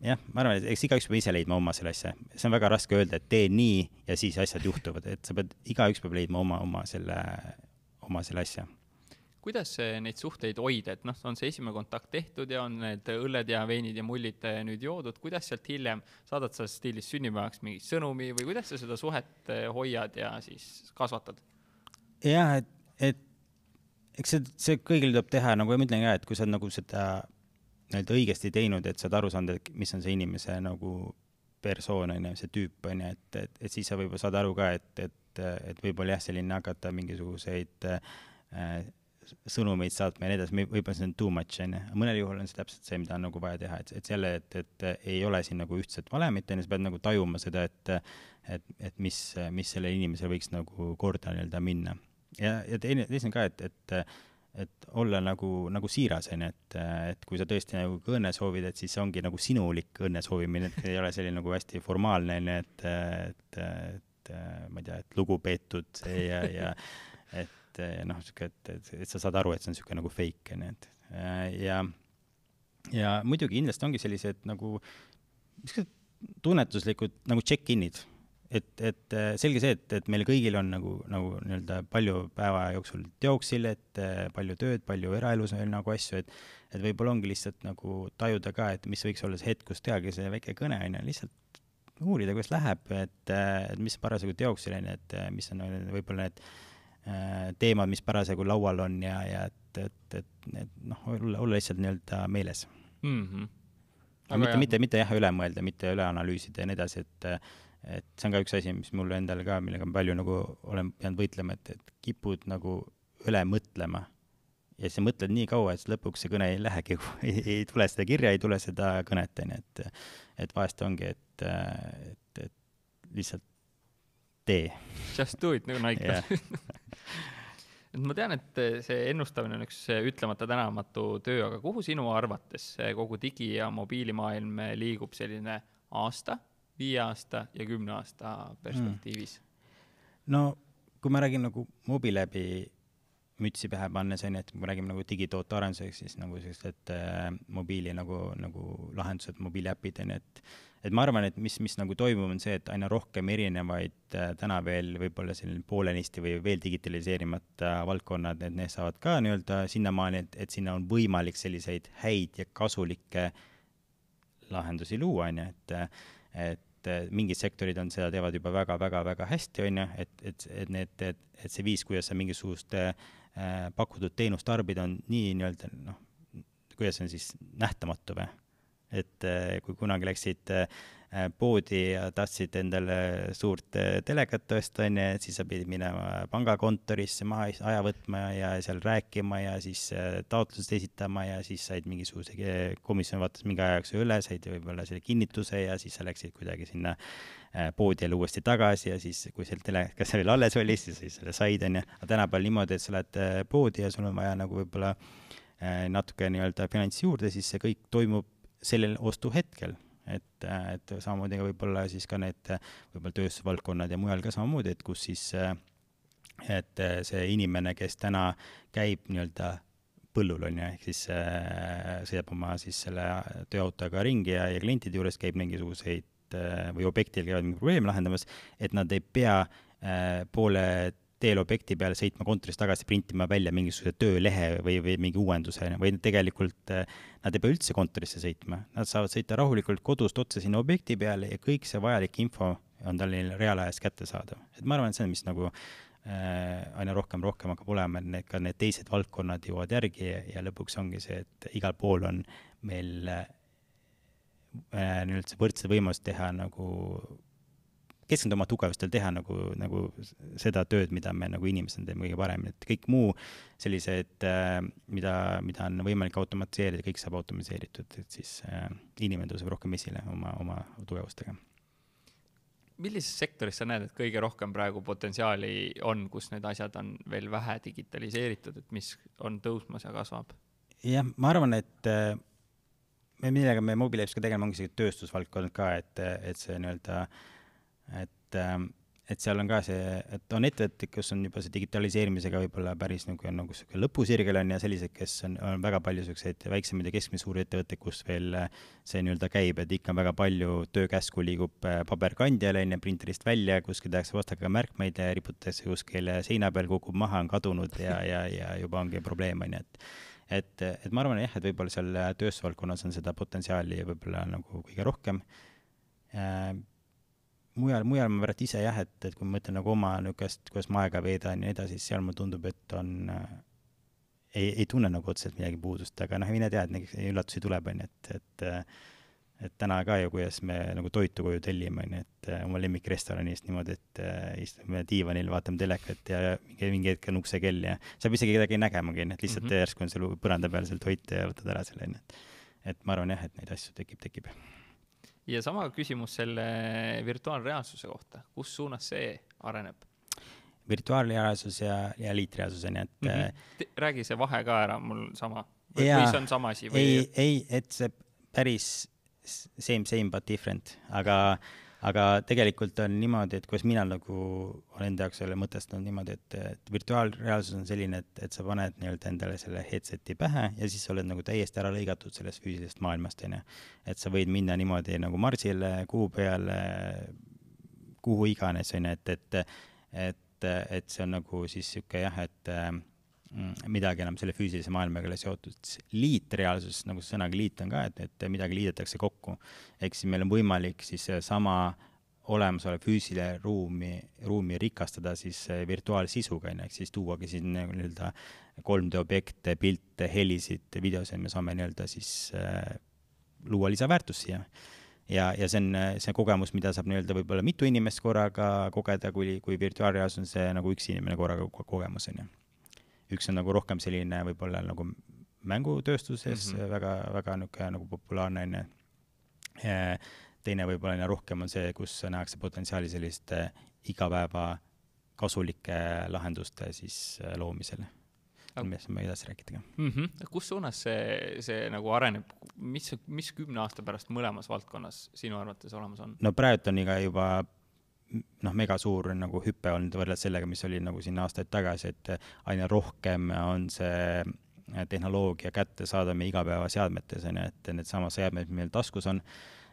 jah, ma arvan, et eks igaüks peab ise leidma oma selle asja. See on väga raske öelda, et tee nii ja siis asjad juhtuvad, et igaüks peab leidma oma selle asja. Kuidas neid suhteid hoida, et on see esimene kontakt tehtud ja on need õlled ja veinid ja mullid nüüd joodud, kuidas sealt hiljem saadad sa stiilis sünnipäevaks mingi sõnumi või kuidas sa seda suhet hoiad ja siis kasvatad? Jah, et eks see kõigil tuleb teha, nagu ma ütlen ka, et kui sa nagu seda õigesti teinud, et sa oled aru saanud, et mis on see inimese nagu persoon, see tüüp, et siis sa võib-olla saad aru ka, et võib-olla jah, selline hakata mingisuguseid sõnumeid saatma ja nii edasi, võib-olla see on too much, mõnel juhul on see täpselt see, mida on nagu vaja teha, et jälle, et ei ole siin nagu ühtset valemit, sa pead nagu tajuma seda, et mis selle inimesele võiks nagu korda nii-öelda minna. Ja teine ka, et olla nagu siiras, et kui sa tõesti nagu õnne soovid, et siis ongi nagu sinulik õnne soovimine, et ei ole selline nagu hästi formaalne, et ma ei tea, et lugupeetud ja et sa saad aru, et see on niisugune nagu fake, ja muidugi kindlasti ongi sellised nagu tunnetuslikud nagu check-inid, et selge see, et meil kõigil on nagu nii-öelda palju päeva jooksul teoksil, et palju tööd, palju eraelus on nagu asju, et võib-olla ongi lihtsalt nagu tajuda ka, et mis võiks olla see hetk, kus tehagi see väike kõne, lihtsalt uurida, kuidas läheb, et mis parasjagu teoksil, et mis on võib-olla need teemad, mis parasjagu laual on ja et olla lihtsalt nii-öelda meeles. Mitte jah üle mõelda, mitte üle analüüsida ja nii edasi, et see on ka üks asi, mis mulle endale ka, millega palju nagu olen pidanud võitlema, et kipud nagu üle mõtlema ja siis mõtled nii kaua, et lõpuks see kõne ei lähegi, ei tule seda kirja, ei tule seda kõnet, et vahest ongi, et lihtsalt tee. Just do it, nagu Nike. Ma tean, et see ennustamine on üks ütlemata tänamatu töö, aga kuhu sinu arvates kogu digi- ja mobiilimaailm liigub selline aasta, 5 aasta ja 10 aasta perspektiivis? No, kui ma räägin nagu Mobilebi mütsi pähe pannes, et kui me räägime nagu digitoote arenduseks, siis nagu sellised mobiili nagu lahendused, mobiiliäpid, et ma arvan, et mis nagu toimub, on see, et aina rohkem erinevaid täna veel võib-olla selline poolenisti või veel digitaliseerimata valdkonnad, et need saavad ka nii-öelda sinnamaani, et sinna on võimalik selliseid häid ja kasulikke lahendusi luua, et mingid sektorid on seda teevad juba väga-väga-väga hästi, et see viis, kuidas sa mingisugust pakutud teenust tarbid, on nii nii-öelda, kuidas on siis nähtamatu või? Et kui kunagi läksid poodi ja tahtsid endale suurt telekat tõesta, siis sa pidid minema pangakontorisse maha aja võtma ja seal rääkima ja siis taotlused esitama ja siis said mingisuguse komisjon vaatas mingi ajaks üle, said võib-olla selle kinnituse ja siis sa läksid kuidagi sinna poodi jälle uuesti tagasi ja siis, kui seal telekas veel alles oli, siis selle said, aga tänapäeval niimoodi, et sa lähed poodi ja sul on vaja nagu võib-olla natuke nii-öelda finantsi juurde, siis see kõik toimub sellel ostu hetkel, et samamoodi ka võib-olla siis ka need võib-olla tööstusvaldkonnad ja mujal ka samamoodi, et kus siis, et see inimene, kes täna käib nii-öelda põllul on ehk siis sõidab oma siis selle tööautoga ringi ja klientide juures käib mingisuguseid või objektil käivad mingi probleeme lahendamas, et nad ei pea poole teel objekti peale sõitma kontorist tagasi, printima välja mingisuguse töölehe või mingi uuenduse, või tegelikult nad ei pea üldse kontorisse sõitma. Nad saavad sõita rahulikult kodust otse sinna objekti peale ja kõik see vajalik info on tal neil reaalajas kätte saada. Et ma arvan, et see on, mis nagu aina rohkem hakkab olema, et ka need teised valdkonnad jõuavad järgi ja lõpuks ongi see, et igal pool on meil üldse võrdsed võimalused teha nagu keskenduda oma tugevustel, teha nagu seda tööd, mida me nagu inimesed teeme kõige paremini, et kõik muu sellised, mida on võimalik automatiseerida, kõik saab automatiseeritud, et siis inimene tõuseb rohkem esile oma tugevustega. Millises sektoris sa näed, et kõige rohkem praegu potentsiaali on, kus need asjad on veel vähe digitaliseeritud, et mis on tõusmas ja kasvab? Jah, ma arvan, et millega me Mobilabs ka tegeleme, ongi see tööstusvaldkond ka, et see nii-öelda et seal on ka see, et on ettevõtted, kus on juba see digitaliseerimisega võib-olla päris nagu lõpusirgel on ja sellised, kes on väga palju selliseid väiksemaid ja keskmise suuri ettevõtteid, kus veel see nii-öelda käib, et ikka väga palju töökäsku liigub paberkandjale, printerist välja, kuskil tehakse vastakaga märkmeid ja riputatakse kuskil seina peal, kukub maha, on kadunud ja juba ongi probleem, on ju, et ma arvan, et võib-olla seal tööstusvaldkonnas on seda potentsiaali võib-olla nagu kõige rohkem. Mujal ma verrat ise et kui ma mõtlen nagu oma nükast, kuidas ma aega veedan ja edasi, siis seal mulle tundub, et on, ei tunne nagu otseselt midagi puudust, aga mine tea, et üllatusi tuleb, et täna ka ju, kuidas me nagu toitu koju tellime, et oma lemmikrestoranist niimoodi, et istume diivanil, vaatame telekat ja mingi hetk on uksekell ja saab isegi kedagi nägemagi, et lihtsalt järsku on seal põranda peal seal toit ja võtad ära selle, et ma arvan et neid asju tekib. Ja sama küsimus selle virtuaalreaalsuse kohta. Kus suunas see areneb? Virtuaalreaalsus ja liitreaalsus on, et räägi see vahe ka ära, mul sama. Või see on sama asi? Ei, et see päris same but different, aga tegelikult on niimoodi, et kuidas mina nagu olen enda jaoks selle mõtestanud niimoodi, et virtuaalreaalsus on selline, et sa paned nii-öelda endale selle headseti pähe ja siis sa oled nagu täiesti ära lõigatud sellest füüsilisest maailmast, et sa võid minna niimoodi nagu Marsile, kuu peale, kuhu iganes, et see on nagu siis siuke et midagi enam selle füüsilise maailmaga seotud. Liitreaalsus, nagu see sõnaga liit on ka, et midagi liidetakse kokku. Ehk siis meil on võimalik siis sama olemasole füüsile ruumi rikastada siis virtuaalsisuga, ehk siis tuuagi siin nii-öelda 3D objekte, pilte, helisid, videosid, me saame nii-öelda siis luua lisaväärtust siia. Ja see on see kogemus, mida saab nii-öelda võib-olla mitu inimest korraga kogeda, kui virtuaalreaalsus on see nagu üks inimene korraga kogemus on. Üks on nagu rohkem selline võib-olla nagu mängutööstuses väga nagu populaarne. Teine võib-olla rohkem on see, kus nähakse potentsiaali selliste igapäeva kasulike lahenduste siis loomisele. Mis me edasi rääkida. Kus suunas see nagu areneb? Mis 10 aasta pärast mõlemas valdkonnas sinu arvates olemas on? No praegu on juba mega suur nagu hüppe olnud võrreldes sellega, mis oli nagu siin aastaid tagasi, et aina rohkem on see tehnoloogia kätte saada meie igapäevaseadmetes, et need sama seadmed, mis meil taskus on,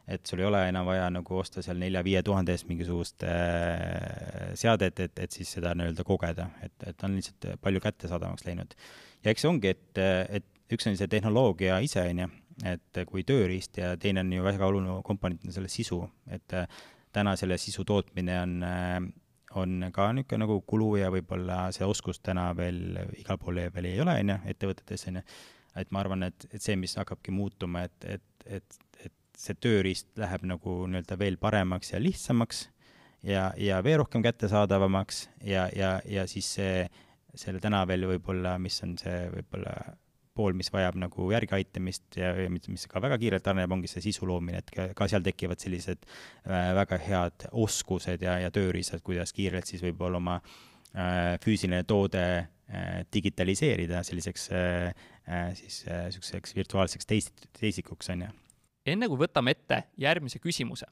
et sul ei ole enam vaja nagu osta seal 4-5 tuhande eest mingisugust seadet, et siis seda nii-öelda kogeda, et on lihtsalt palju kättesaadavaks läinud. Ja eks see ongi, et üks on see tehnoloogia ise, et kui tööriist ja teine on ju väga oluline komponent selle sisu, et täna selle sisu tootmine on ka niisugune nagu kulu ja võib-olla see oskus täna veel igal pool veel ei ole ettevõtetes. Et ma arvan, et see, mis hakkabki muutuma, et see tööriist läheb nagu nii-öelda veel paremaks ja lihtsamaks ja veel rohkem kättesaadavamaks ja siis selle täna veel võib-olla, mis on see võib-olla pool, mis vajab nagu järgi aitamist ja mis ka väga kiirelt areneb, ongi see sisu loomine, et ka seal tekivad sellised väga head oskused ja tööriistad, kuidas kiirelt siis võib-olla oma füüsiline toode digitaliseerida selliseks siis virtuaalseks teisikuks. Enne kui võtame ette järgmise küsimuse,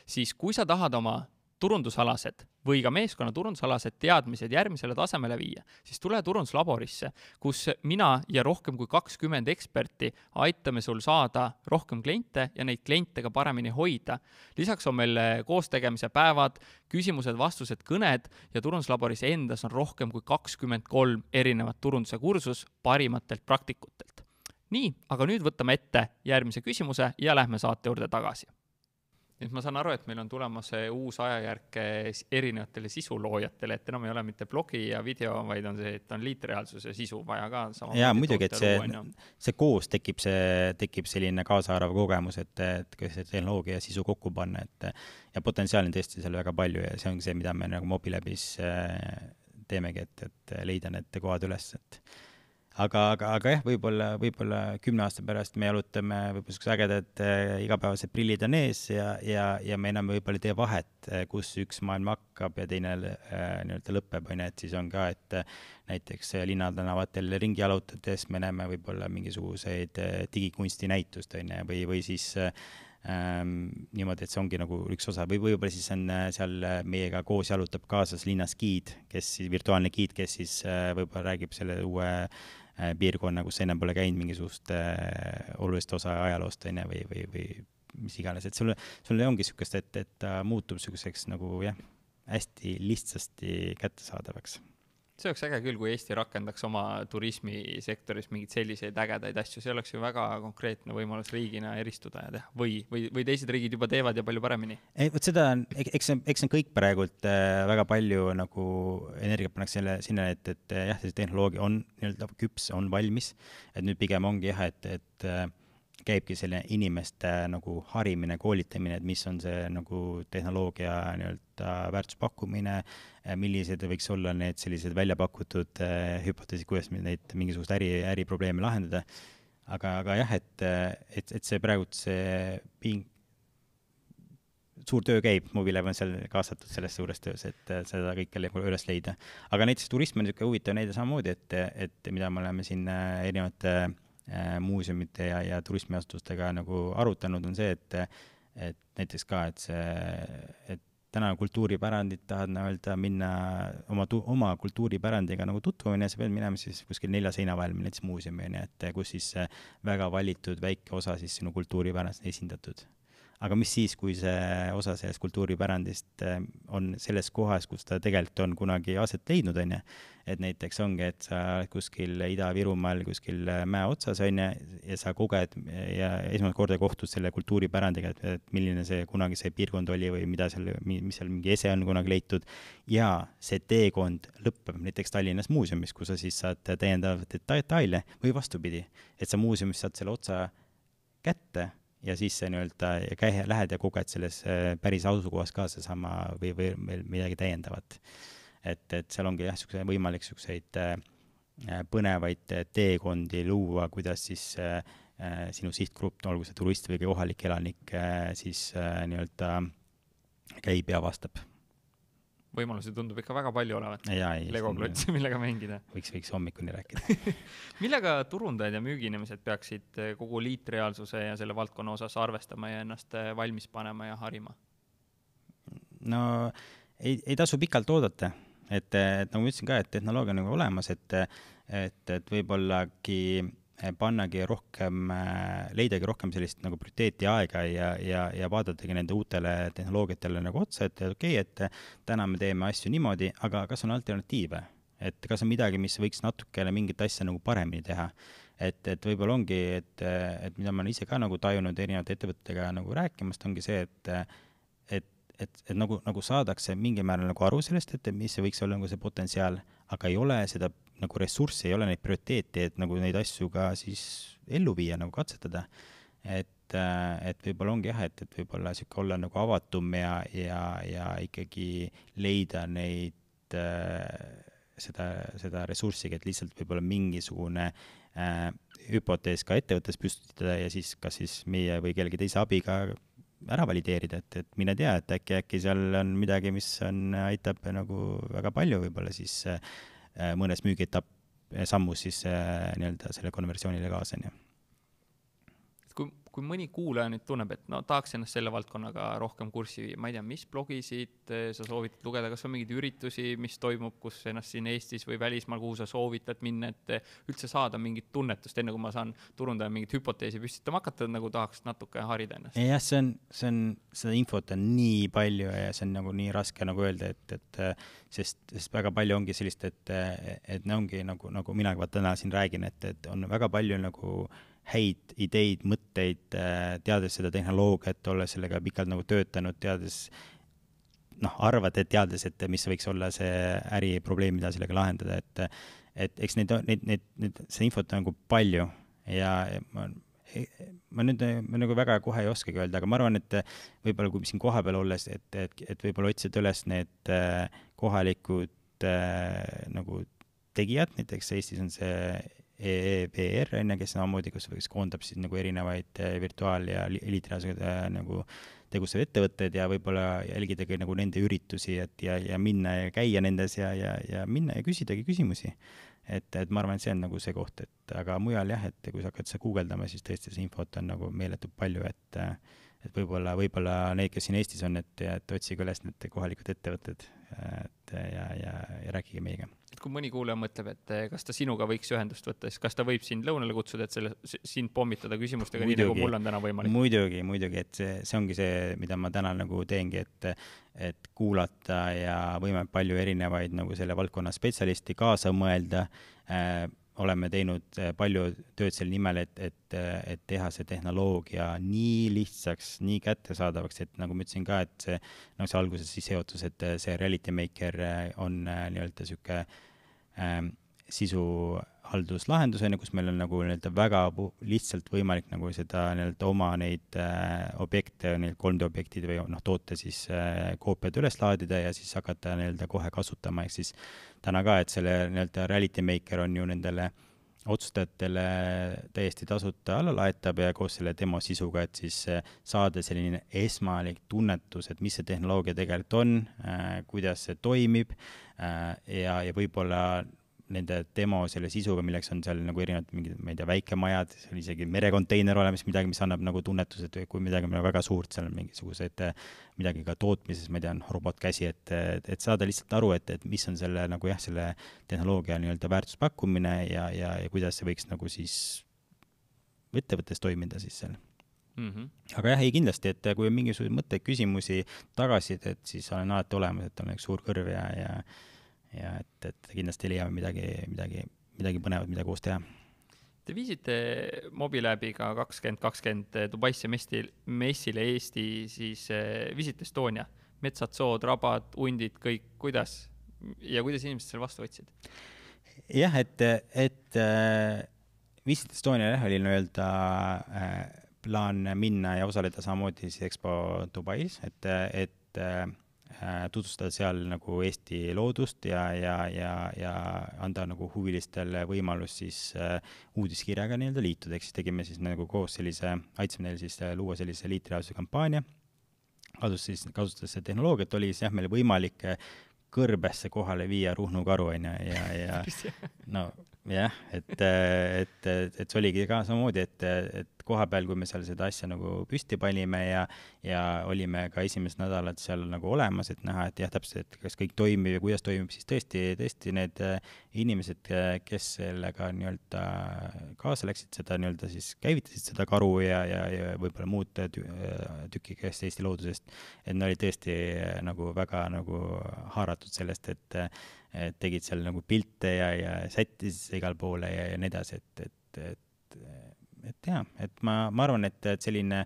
siis kui sa tahad oma turundusalased või ka meeskonna turundusalased teadmised järgmisele tasemele viia, siis tule turunduslaborisse, kus mina ja rohkem kui 20 eksperti aitame sul saada rohkem kliente ja neid kliente ka paremini hoida. Lisaks on meil koostegemise päevad, küsimused, vastused, kõned ja turunduslaboris endas on rohkem kui 23 erinevat turunduse kursus parimatelt praktikutelt. Nii, aga nüüd võtame ette järgmise küsimuse ja lähme saate juurde tagasi. Nüüd ma saan aru, et meil on tulemas uus ajajärk erinevatele sisuloojatele, et enam ei ole mitte blogi ja video, vaid on see, et on liitreaalsus ja sisu vaja ka. Ja muidugi, et see koos tekib selline kaasaarv kogemus, et see tehnoloogia ja sisu kokku panna, ja potentsiaali on tõesti seal väga palju ja see ongi see, mida me nagu Mobiläbis teemegi, et leida need kohad üles, Aga jah, võib-olla 10 aasta pärast me jalutame võib-olla sellised ägedad igapäevased prillid on ees ja me enam võib-olla ei tee vahet, kus üks maailm hakkab ja teine nii-öelda lõpeb, et siis on ka, et näiteks linnatänavatel ringi jalutades me näeme võib-olla mingisuguseid digikunsti näitust või siis niimoodi, et see ongi nagu üks osa või võib-olla siis on seal meiega koos jalutab kaasas linnas giid, virtuaalne giid, kes siis võib-olla räägib selle uue piirkonna, kus ennem pole käinud mingisugust olulist osa ajaloost või mis iganes, et sul ongi sükest, et muutub sükeseks nagu jah, hästi lihtsasti kättesaadavaks. See oleks äge küll, kui Eesti rakendaks oma turismisektoris mingid selliseid ägedaid asju, see oleks ju väga konkreetne võimalus riigina eristuda ja teha või teised riigid juba teevad ja palju paremini. Võt seda on, eks on kõik praegult väga palju nagu energiat pannakse sinna, et jah, see tehnoloogia on nii-öelda küps, on valmis, et nüüd pigem ongi jah, et käibki selline inimeste nagu harimine, koolitamine, et mis on see nagu tehnoloogia nii-öelda väärtuspakkumine, millised võiks olla need sellised välja pakutud hüpoteesid, kuidas neid mingisugust äriprobleeme lahendada. Aga jah, et see praegult see suur töö käib, Mobiläb on seal kaasatud selles suures töös, et seda kõike üles leida. Aga näiteks turism on niisugune huvitav näide samamoodi, et mida me oleme siin erinevate muuseumite ja turismiasutustega nagu arutanud, on see, et näiteks ka, et täna kultuuripärandit tahad öelda minna oma kultuuripärandiga nagu tutvumine, sa pead minema siis kuskil 4 seina vahel, näiteks muuseumini, et kus siis väga valitud väike osa siis sinu kultuuripärandist esindatud. Aga mis siis, kui see osa sellest kultuuripärandist on selles kohas, kus ta tegelikult on kunagi aset leidnud, et näiteks ongi, et sa kuskil Ida-Virumaal, kuskil mäe otsas, ja sa koged ja esmalt korda kohtud selle kultuuripärandiga, et milline see kunagi see piirkond oli või mis seal mingi ese on kunagi leitud. Ja see teekond lõpeb näiteks Tallinnas muuseumis, kus sa siis saad täiendavat detaile või vastupidi, et sa muuseumis saad selle otsa kätte ja siis see nii-öelda lähed ja koged selles päris asukohas ka seesama või midagi täiendavat. Et seal ongi jah, võimalik põnevaid teekondi luua, kuidas siis sinu sihtgrupp, olgu see turist või kohalik elanik, siis nii-öelda käib ja vastab. Võimalusi tundub ikka väga palju olevat. Lego klotsi, millega mängida. Võiks hommikuni rääkida. Millega turundajad ja müügiinimesed peaksid kogu liitreaalsuse ja selle valdkonna osas arvestama ja ennast valmis panema ja harima? No ei tasu pikalt oodata. Et nagu ma ütlesin ka, et tehnoloogia on nagu olemas, et võib-ollagi pannagi rohkem, leidagi rohkem sellist nagu prioriteeti aega ja vaadatagi nende uutele tehnoloogiatele nagu otsa, et okei, et täna me teeme asju niimoodi, aga kas on alternatiive? Et kas on midagi, mis võiks natukene mingit asja nagu paremini teha? Et võib-olla ongi, et mida ma ise ka nagu tajunud erinevate ettevõttega nagu rääkimast, ongi see, et nagu saadakse mingi määral nagu aru sellest, et mis see võiks olla nagu see potentsiaal, aga ei ole seda nagu ressurssi, ei ole neid prioriteeti, et nagu neid asju ka siis ellu viia, nagu katsetada. Et võib-olla ongi jah, et võib-olla olla nagu avatum ja ikkagi leida neid seda ressurssi, et lihtsalt võib-olla mingisugune hüpotees ka ettevõttes püstitada ja siis kas siis meie või kellegi teise abiga ära valideerida, et mine tea, et äkki seal on midagi, mis aitab nagu väga palju võib-olla siis mõnes müügietapp sammus siis nii-öelda selle konversioonile kaasa. kui mõni kuulaja nüüd tunneb, et no tahaks ennast selle valdkonnaga rohkem kurssi viia, ma ei tea, mis blogisid sa soovitad lugeda, kas on mingeid üritusi, mis toimub, kus ennast siin Eestis või välismaal, kuhu sa soovitad minna, et üldse saada mingit tunnetust, enne kui ma saan turundada mingit hüpoteesi püstitama hakata, nagu tahaks natuke harida ennast. Jah, seda infot on nii palju ja see on nagu nii raske nagu öelda, sest väga palju ongi sellist, et ongi nagu mina täna siin räägin, et on väga palju nagu häid ideid, mõtteid, teades seda tehnoloogiat, olles sellega pikalt nagu töötanud, teades, arvad, et teades, et mis võiks olla see äriprobleem, mida sellega lahendada, et eks see infot on nagu palju ja ma nüüd nagu väga kohe ei oskagi öelda, aga ma arvan, et võib-olla kui siin koha peal olles, et võib-olla otsida üles need kohalikud nagu tegijad, näiteks Eestis on see EEVR, kes samamoodi, kus koondab siis nagu erinevaid virtuaal- ja eliitreaalsusega nagu tegutsevad ettevõtted ja võib-olla jälgidagi nagu nende üritusi, ja minna ja käia nendes ja minna ja küsidagi küsimusi. Et ma arvan, et see on nagu see koht, aga mujal jah, et kui sa hakkad seda guugeldama, siis tõesti see infot on nagu meeletult palju, et võib-olla need, kes siin Eestis on, et otsige üles need kohalikud ettevõtted ja rääkige meiega. Et kui mõni kuulaja mõtleb, et kas ta sinuga võiks ühendust võtta, siis kas ta võib sind lõunale kutsuda, et sind pommitada küsimustega, nii nagu mul on täna võimalik? Muidugi, et see ongi see, mida ma täna nagu teengi, et kuulata ja võime palju erinevaid nagu selle valdkonna spetsialisti kaasa mõelda. Oleme teinud palju tööd selle nimel, et teha see tehnoloogia nii lihtsaks, nii kättesaadavaks, et nagu ma ütlesin ka, et see alguses sissejuhatus, et see Reality Maker on nii-öelda sihuke sisuhalduslahendusena, kus meil on nagu nii-öelda väga lihtsalt võimalik nagu seda nii-öelda oma neid objekte, need 3D objektid või toote siis koopiad üles laadida ja siis hakata nii-öelda kohe kasutama, ehk siis täna ka, et selle nii-öelda Reality Maker on ju nendele otsustajatele täiesti tasuta alla laetab ja koos selle demo sisuga, et siis saada selline esmalik tunnetus, et mis see tehnoloogia tegelikult on, kuidas see toimib ja võib-olla nende demo selle sisuga, milleks on seal nagu erinevad mingid, ma ei tea, väikemajad, seal isegi merekonteiner olemas, midagi, mis annab nagu tunnetused, kui midagi on väga suurt, seal on mingisugused midagi ka tootmises, ma ei tea, robotkäsi, et saada lihtsalt aru, et mis on selle nagu jah, selle tehnoloogia nii-öelda väärtuspakkumine ja kuidas see võiks nagu siis ettevõttes toimida siis seal. Aga jah, ei kindlasti, et kui on mingisugused mõtteid, küsimusi, tagasisid, et siis olen alati olemas, et on üks suur kõrv ja et kindlasti leiame midagi põnevat, mida koos teha. Te viisite Mobilabiga 2020 Dubaisse messile Eesti, siis Visit Estonia, metsad, sood, rabad, hundid, kõik, kuidas inimesed selle vastu võtsid? Jah, et Visit Estonia oli nii-öelda plaan minna ja osaleda samamoodi siis Expo Dubais, et tutvustada seal nagu Eesti loodust ja anda nagu huvilistele võimalus siis uudiskirjaga nii-öelda liituda, ehk siis tegime siis nagu koos aitsime neil siis luua sellise eliitreaalsuse kampaania, kasutades see tehnoloogiat, oli siis jah, meil võimalik kõrbesse kohale viia Ruhnu karu, ja no jah, et see oligi ka samamoodi, et koha peal, kui me seal seda asja nagu püsti panime ja olime ka esimesed nädalad seal nagu olemas, et näha, et jah, täpselt, et kas kõik toimib ja kuidas toimib, siis tõesti need inimesed, kes sellega nii-öelda kaasa läksid, seda nii-öelda siis käivitasid seda karu ja võib-olla muud tükikest Eesti loodusest, et nad olid tõesti nagu väga nagu haaratud sellest, et tegid seal nagu pilte ja sättis igal poole ja nii edasi, et jah, et ma arvan, et selline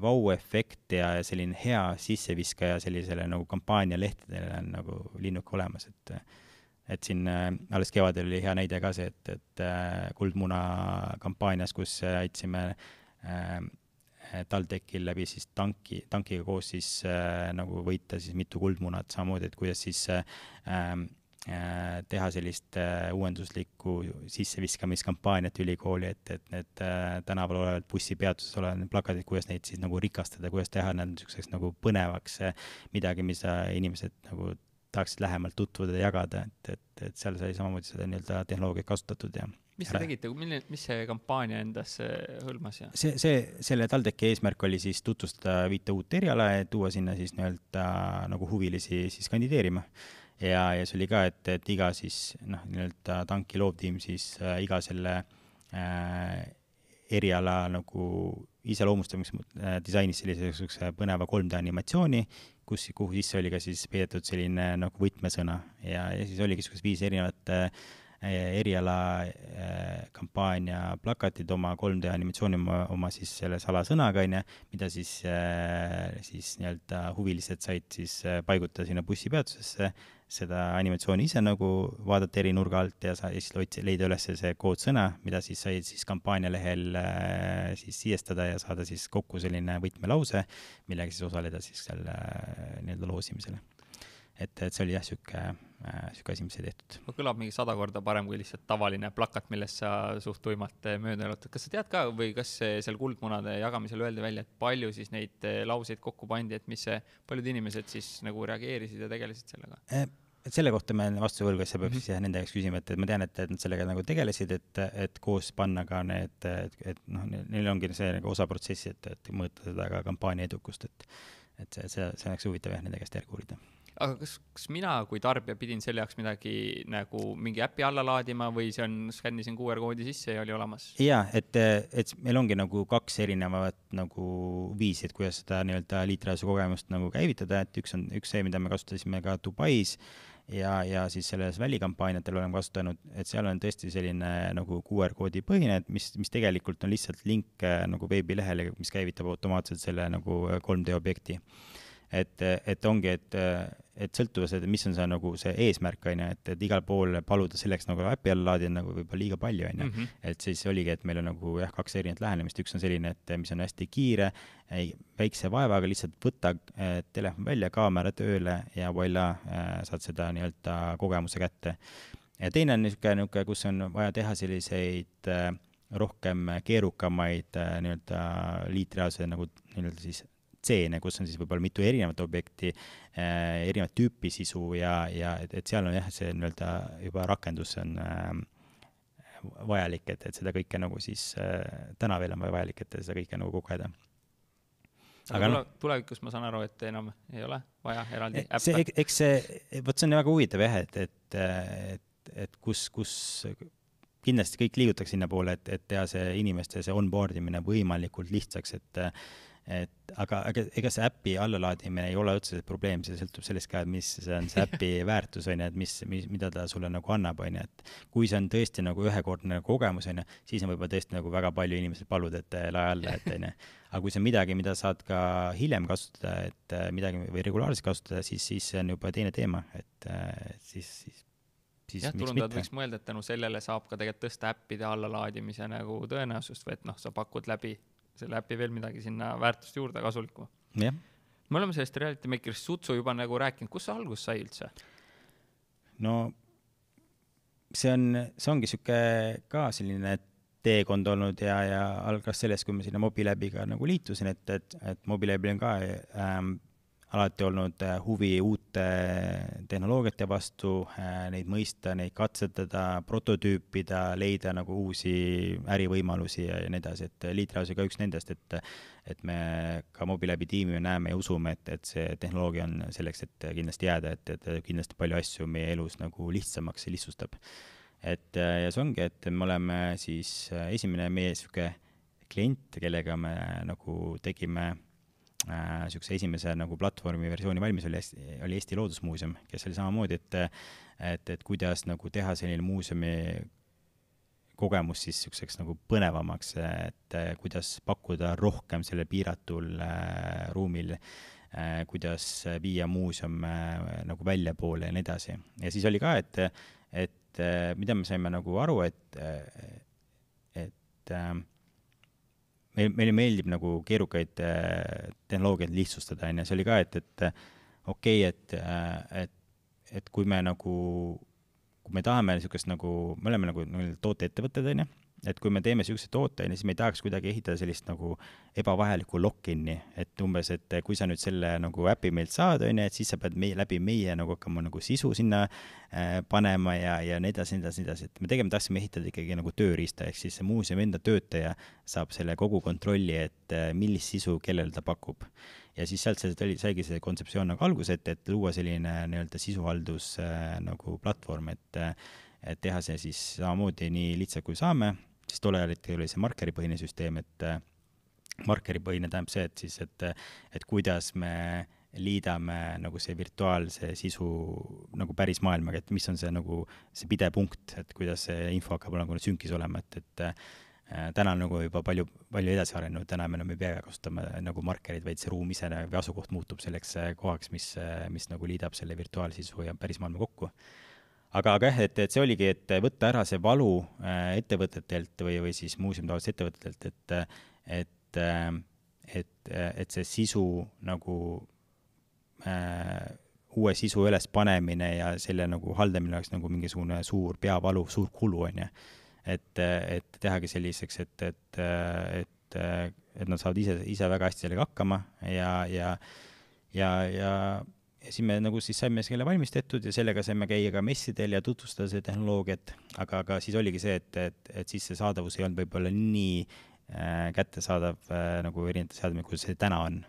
vau-efekt ja selline hea sisseviskaja sellisele nagu kampaanialehtedele on nagu linnuke olemas, et siin alles kevadel oli hea näide ka see, et Kuldmuna kampaanias, kus aitsime TalTechil läbi siis tankiga koos siis nagu võita siis mitu kuldmunat, samamoodi, et kuidas siis teha sellist uuenduslikku sisseviskamiskampaaniat ülikooli, et need tänaval olevad bussipeatuses olevad plakatid, kuidas neid siis nagu rikastada, kuidas teha nad niisuguseks nagu põnevaks midagi, mida inimesed nagu tahaksid lähemalt tutvuda ja jagada, et seal sai samamoodi seda nii-öelda tehnoloogiat kasutatud ja Mis te tegite, mis see kampaania endas hõlmas? Ja? Selle TalTechi eesmärk oli siis tutvustada 5 uut eriala ja tuua sinna siis nii-öelda nagu huvilisi siis kandideerima. Ja see oli ka, et iga siis nii-öelda tanki loovtiim siis iga selle eriala nagu iseloomustamiseks disainis sellise põneva 3D animatsiooni, kuhu sisse oli ka siis peidetud selline nagu võtmesõna ja siis oligi 5 erinevat eriala kampaania plakatid oma 3D animatsiooni oma siis selle salasõnaga, mida siis nii-öelda huvilised said siis paigutada sinna bussipeatusesse, seda animatsiooni ise nagu vaadata eri nurga alt ja siis leida üles see koodsõna, mida siis sai siis kampaanialehel siis siestada ja saada siis kokku selline võtmelause, millega siis osaleda siis selle nii-öelda loosimisele. Et see oli jah süke asi, mis sai tehtud. Kõlab mingi 100 korda parem kui lihtsalt tavaline plakat, millest sa suht tuimalt mööda elutad. Kas sa tead ka või kas seal kuldmunade jagamisel öeldi välja, et palju siis neid lauseid kokku pandi, et mis paljud inimesed siis nagu reageerisid ja tegelesid sellega? Selle kohta me vastuse võlgu, sa peab siis nende jaoks küsima, et ma tean, et nad sellega nagu tegelesid, et koos panna ka need, et neil ongi see nagu osa protsessi, et mõõta seda ka kampaania edukust, et see oleks huvitav nende käest järgi uurida. Aga kas mina kui tarbija pidin selle jaoks midagi nagu mingi äppi alla laadima või see skännisin QR-koodi sisse ja oli olemas? Jaa, et meil ongi nagu 2 erinevat nagu viisid, kuidas seda nii-öelda liitrajuse kogemust nagu käivitada, et üks see, mida me kasutasime ka Dubais ja siis selles välikampaaniatel oleme kasutanud, et seal on tõesti selline nagu QR-koodi põhine, mis tegelikult on lihtsalt link nagu veebilehele, mis käivitab automaatselt selle nagu 3D objekti. Et ongi, et sõltuvus, et mis on see nagu see eesmärk, et igal pool paluda selleks nagu äppi alla laadida nagu võib-olla liiga palju, et siis oligi, et meil on nagu 2 erinevat lähenemist, üks on selline, et mis on hästi kiire, väikse vaevaga lihtsalt võtta telefon välja, kaamera tööle ja voila, saad seda nii-öelda kogemuse kätte. Ja teine on niisugune, kus on vaja teha selliseid rohkem keerukamaid nii-öelda liitriajuse nagu nii-öelda siis tseene, kus on siis võib-olla mitu erinevat objekti, erinevat tüüpi sisu ja et seal on jah, see nii-öelda juba rakendus on vajalik, et seda kõike nagu siis täna veel on vajalik, et seda kõike nagu kogeda. Aga tulevikus ma saan aru, et enam ei ole vaja eraldi äppe. Eks see on väga huvitav jah, et kus kindlasti kõik liigutakse sinna poole, et teha see inimeste see onboardimine võimalikult lihtsaks, aga ega see äppi allalaadimine ei ole otseselt probleem, see sõltub sellest ka, mis see on see äppi väärtus, et mida ta sulle nagu annab, et kui see on tõesti nagu ühekordne kogemus, siis on võib-olla tõesti nagu väga palju inimesed palud, et lae alla, aga kui see on midagi, mida saad ka hiljem kasutada, et midagi või regulaarselt kasutada, siis see on juba teine teema, et siis jah, turundajad võiks mõelda, et tänu sellele saab ka tegelikult tõsta äppide allalaadimise nagu tõenäosust või et sa pakud läbi selle äppi veel midagi sinna väärtust juurde kasulikku. Yeah. Me oleme sellest Reality Makerist Sutsu juba nagu rääkinud. Kus see algus sai üldse? No see ongi süke ka selline teekond olnud ja algas sellest, kui me sinna Mobilabiga nagu liitusin, et Mobilabil on ka alati olnud huvi uute tehnoloogiate vastu, neid mõista, neid katsetada, prototüüpida, leida nagu uusi ärivõimalusi ja nii edasi, et liitrajuse ka üks nendest, et me ka Mobilabi tiimi näeme ja usume, et see tehnoloogia on selleks, et kindlasti jääda, et kindlasti palju asju meie elus nagu lihtsamaks ja lihtsustab. Ja see ongi, et me oleme siis esimene meie süke klient, kellega me nagu tegime niisuguse esimese nagu platvormi versiooni valmis oli Eesti Loodusmuuseum, kes oli samamoodi, et kuidas nagu teha selline muuseumi kogemus siis niisuguseks nagu põnevamaks, et kuidas pakkuda rohkem selle piiratul ruumil, kuidas viia muuseum nagu välja poole ja nii edasi. Ja siis oli ka, et mida me saime nagu aru, et meile meeldib nagu keerukaid tehnoloogiaid lihtsustada, ja see oli ka, et okei, et kui me nagu, kui me tahame niisugust nagu, me oleme nagu tooteettevõtted, et kui me teeme sellise toote, siis me ei tahaks kuidagi ehitada sellist nagu ebavajalikku lock-in'i, et umbes, et kui sa nüüd selle nagu äpi meilt saad, on ju, et siis sa pead läbi meie nagu hakkama nagu sisu sinna panema ja nii edasi, et me tegelikult tahtsime ehitada ikkagi nagu tööriista, ehk siis see muuseumi enda töötaja saab selle kogu kontrolli, et millist sisu kellele ta pakub. Ja siis sealt saigi see kontseptsioon nagu alguse, et luua selline nii-öelda sisuhaldus nagu platvorm, et teha see siis samamoodi nii lihtsalt kui saame, siis tolle ajal oli see markeripõhine süsteem, et markeripõhine tähendab see, et siis, et kuidas me liidame nagu see virtuaalse sisu nagu päris maailmaga, et mis on see nagu see pidepunkt, et kuidas see info hakkab nagu sünkis olema, et täna on nagu juba palju edasi arenenud, täna me enam ei pea kasutama nagu markerid, vaid see ruum ise või asukoht muutub selleks kohaks, mis nagu liidab selle virtuaalsisu ja päris maailma kokku. Aga jah, et see oligi, et võtta ära see valu ettevõtetelt või siis muuseumitaolist ettevõtetelt, et see sisu nagu uue sisu üles panemine ja selle nagu haldamine oleks nagu mingisugune suur peavalu, suur kulu, on ju. Et tehagi selliseks, et nad saavad ise väga hästi sellega hakkama ja siis me nagu siis saime selle valmis tehtud ja sellega saime käia ka messidel ja tutvustada see tehnoloogiat, aga siis oligi see, et siis see saadavus ei olnud võib-olla nii kättesaadav nagu erinevate seadmega, kui see täna on.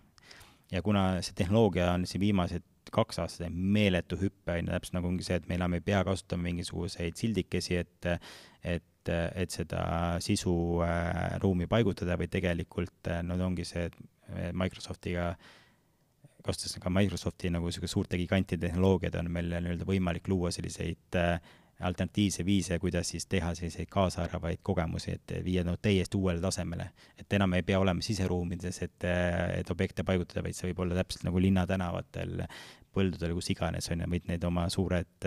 Ja kuna see tehnoloogia on siin viimased 2 aastat meeletu hüppe, täpselt nagu ongi see, et me enam ei pea kasutama mingisuguseid sildikesi, et seda sisu ruumi paigutada või tegelikult ongi see, et Microsoftiga kasutades ka Microsofti nagu suurte gigantide tehnoloogiad on meil nii-öelda võimalik luua selliseid alternatiivse viise, kuidas siis teha selliseid kaasaravaid kogemusi, et viia täiesti uuele tasemele. Et enam ei pea olema siseruumides, et objekte paigutada, vaid see võib olla täpselt nagu linnatänavatel, põldudel, kus iganes on ja võid need oma suured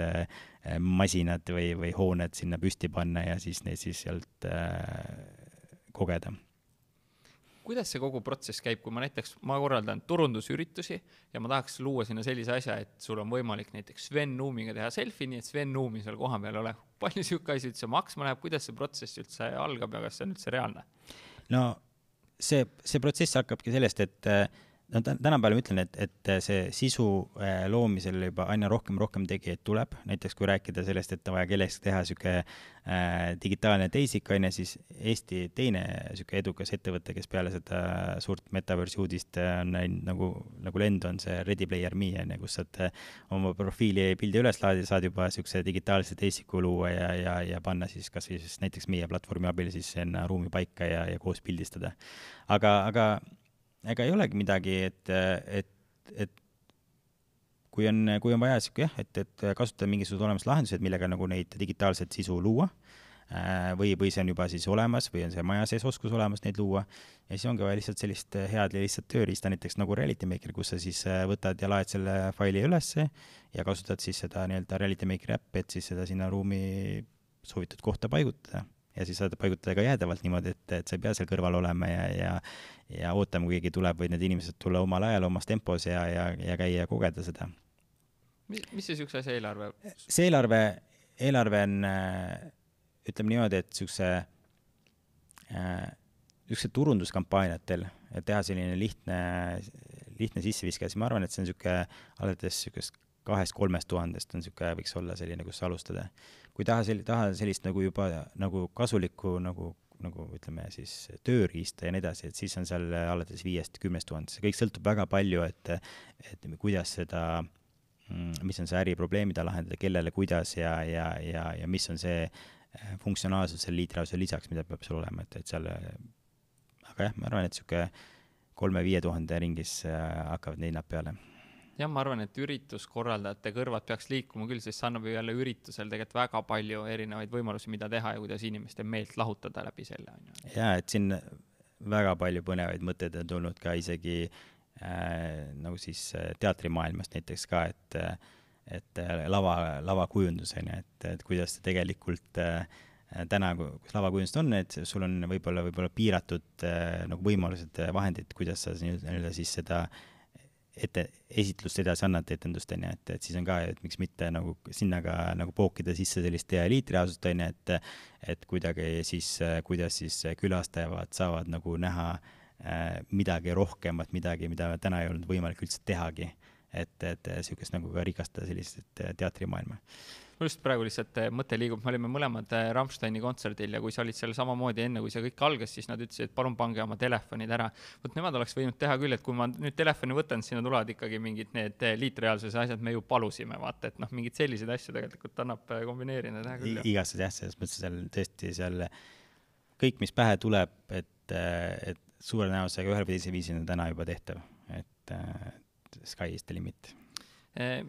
masinad või hooned sinna püsti panna ja siis neid siis sealt kogeda. Kuidas see kogu protsess käib, kui ma korraldan turundusüritusi ja ma tahaks luua sinna sellise asja, et sul on võimalik näiteks Sven Nuumiga teha selfie, nii et Sven Nuumi seal koha peal ole. Palju siuke asi üldse maksma läheb, kuidas see protsess üldse algab ja kas see on üldse reaalne? No see protsess hakkabki sellest, et tänapäeval ma ütlen, et see sisu loomisel juba aina rohkem tegijaid tuleb. Näiteks kui rääkida sellest, et vaja kelleks teha süke digitaalne teisik, siis Eesti teine süke edukas ettevõte, kes peale seda suurt metaverse uudist on nagu lend on see Ready Player Me, kus saad oma profiili pildi üles laadida, saad juba sükse digitaalse teisiku luua ja panna siis kas siis näiteks meie platvormi abil siis enne ruumi paika ja koos pildistada. Aga ega ei olegi midagi, et kui on vaja et kasutada mingisugused olemas lahendused, millega nagu neid digitaalset sisu luua, või see on juba siis olemas, või on see maja sees oskus olemas neid luua, ja siis ongi vaja lihtsalt sellist head ja lihtsalt tööriista, näiteks nagu Reality Maker, kus sa siis võtad ja laed selle faili ülesse ja kasutad siis seda nii-öelda Reality Maker äppi, et siis seda sinna ruumi soovitud kohta paigutada. Ja siis saad paigutada ka jäädavalt niimoodi, et sa ei pea seal kõrval olema ja ootama, kui keegi tuleb, või need inimesed tulla omal ajal, omas tempos ja käia ja kogeda seda. Mis see sükse asja eelarve? See eelarve on, ütleme niimoodi, et sükse turunduskampaaniatel teha selline lihtne sisseviske, siis ma arvan, et see on süke alates sükest 2-3 tuhandest on süke, võiks olla selline, kus alustada. Kui taha sellist nagu juba nagu kasulikku nagu ütleme siis tööriista ja nii edasi, et siis on seal alates 5-10 tuhandest. See kõik sõltub väga palju, et kuidas seda, mis on see äriprobleemida lahendada, kellele, kuidas ja mis on see funktsionaalsus selle liitrause lisaks, mida peab seal olema, et seal, aga jah, ma arvan, et süke 3-5 tuhande ringis hakkavad neinad peale. Ja ma arvan, et ürituskorraldajate kõrvad peaks liikuma küll, sest see annab ju jälle üritusel tegelikult väga palju erinevaid võimalusi, mida teha ja kuidas inimeste meelt lahutada läbi selle. Ja, et siin väga palju põnevaid mõtteid on tulnud ka isegi nagu siis teatrimaailmast näiteks ka, et lavakujundus, et kuidas see tegelikult täna, kus lavakujundust on, et sul on võib-olla piiratud nagu võimalused, vahendid, kuidas sa siis seda esitlust edasi annad etendust, on ju, et siis on ka, et miks mitte nagu sinna ka nagu pookida sisse sellist eliitreaalsust, on ju, et kuidagi siis, kuidas siis külastajad saavad nagu näha midagi rohkemat, midagi, mida täna ei olnud võimalik üldse tehagi. Et sihukest nagu ka rikastada sellist teatrimaailma. Mul just praegu lihtsalt mõte liigub, me olime mõlemad Rammsteini kontserdil ja kui sa olid seal samamoodi enne, kui see kõik algas, siis nad ütlesid, et palun pange oma telefonid ära. Võt nemad oleks võinud teha küll, et kui ma nüüd telefoni võtan, sinna tulevad ikkagi mingid need liitreaalsuse asjad, me ju palusime, vaata, et noh, mingid sellised asju tegelikult annab kombineerida teha küll. Igasse jah, selles mõttes seal tõesti seal kõik, mis pähe tuleb, et suure näosusega ühel või teise viisina täna juba tehtav, et sky is the limit.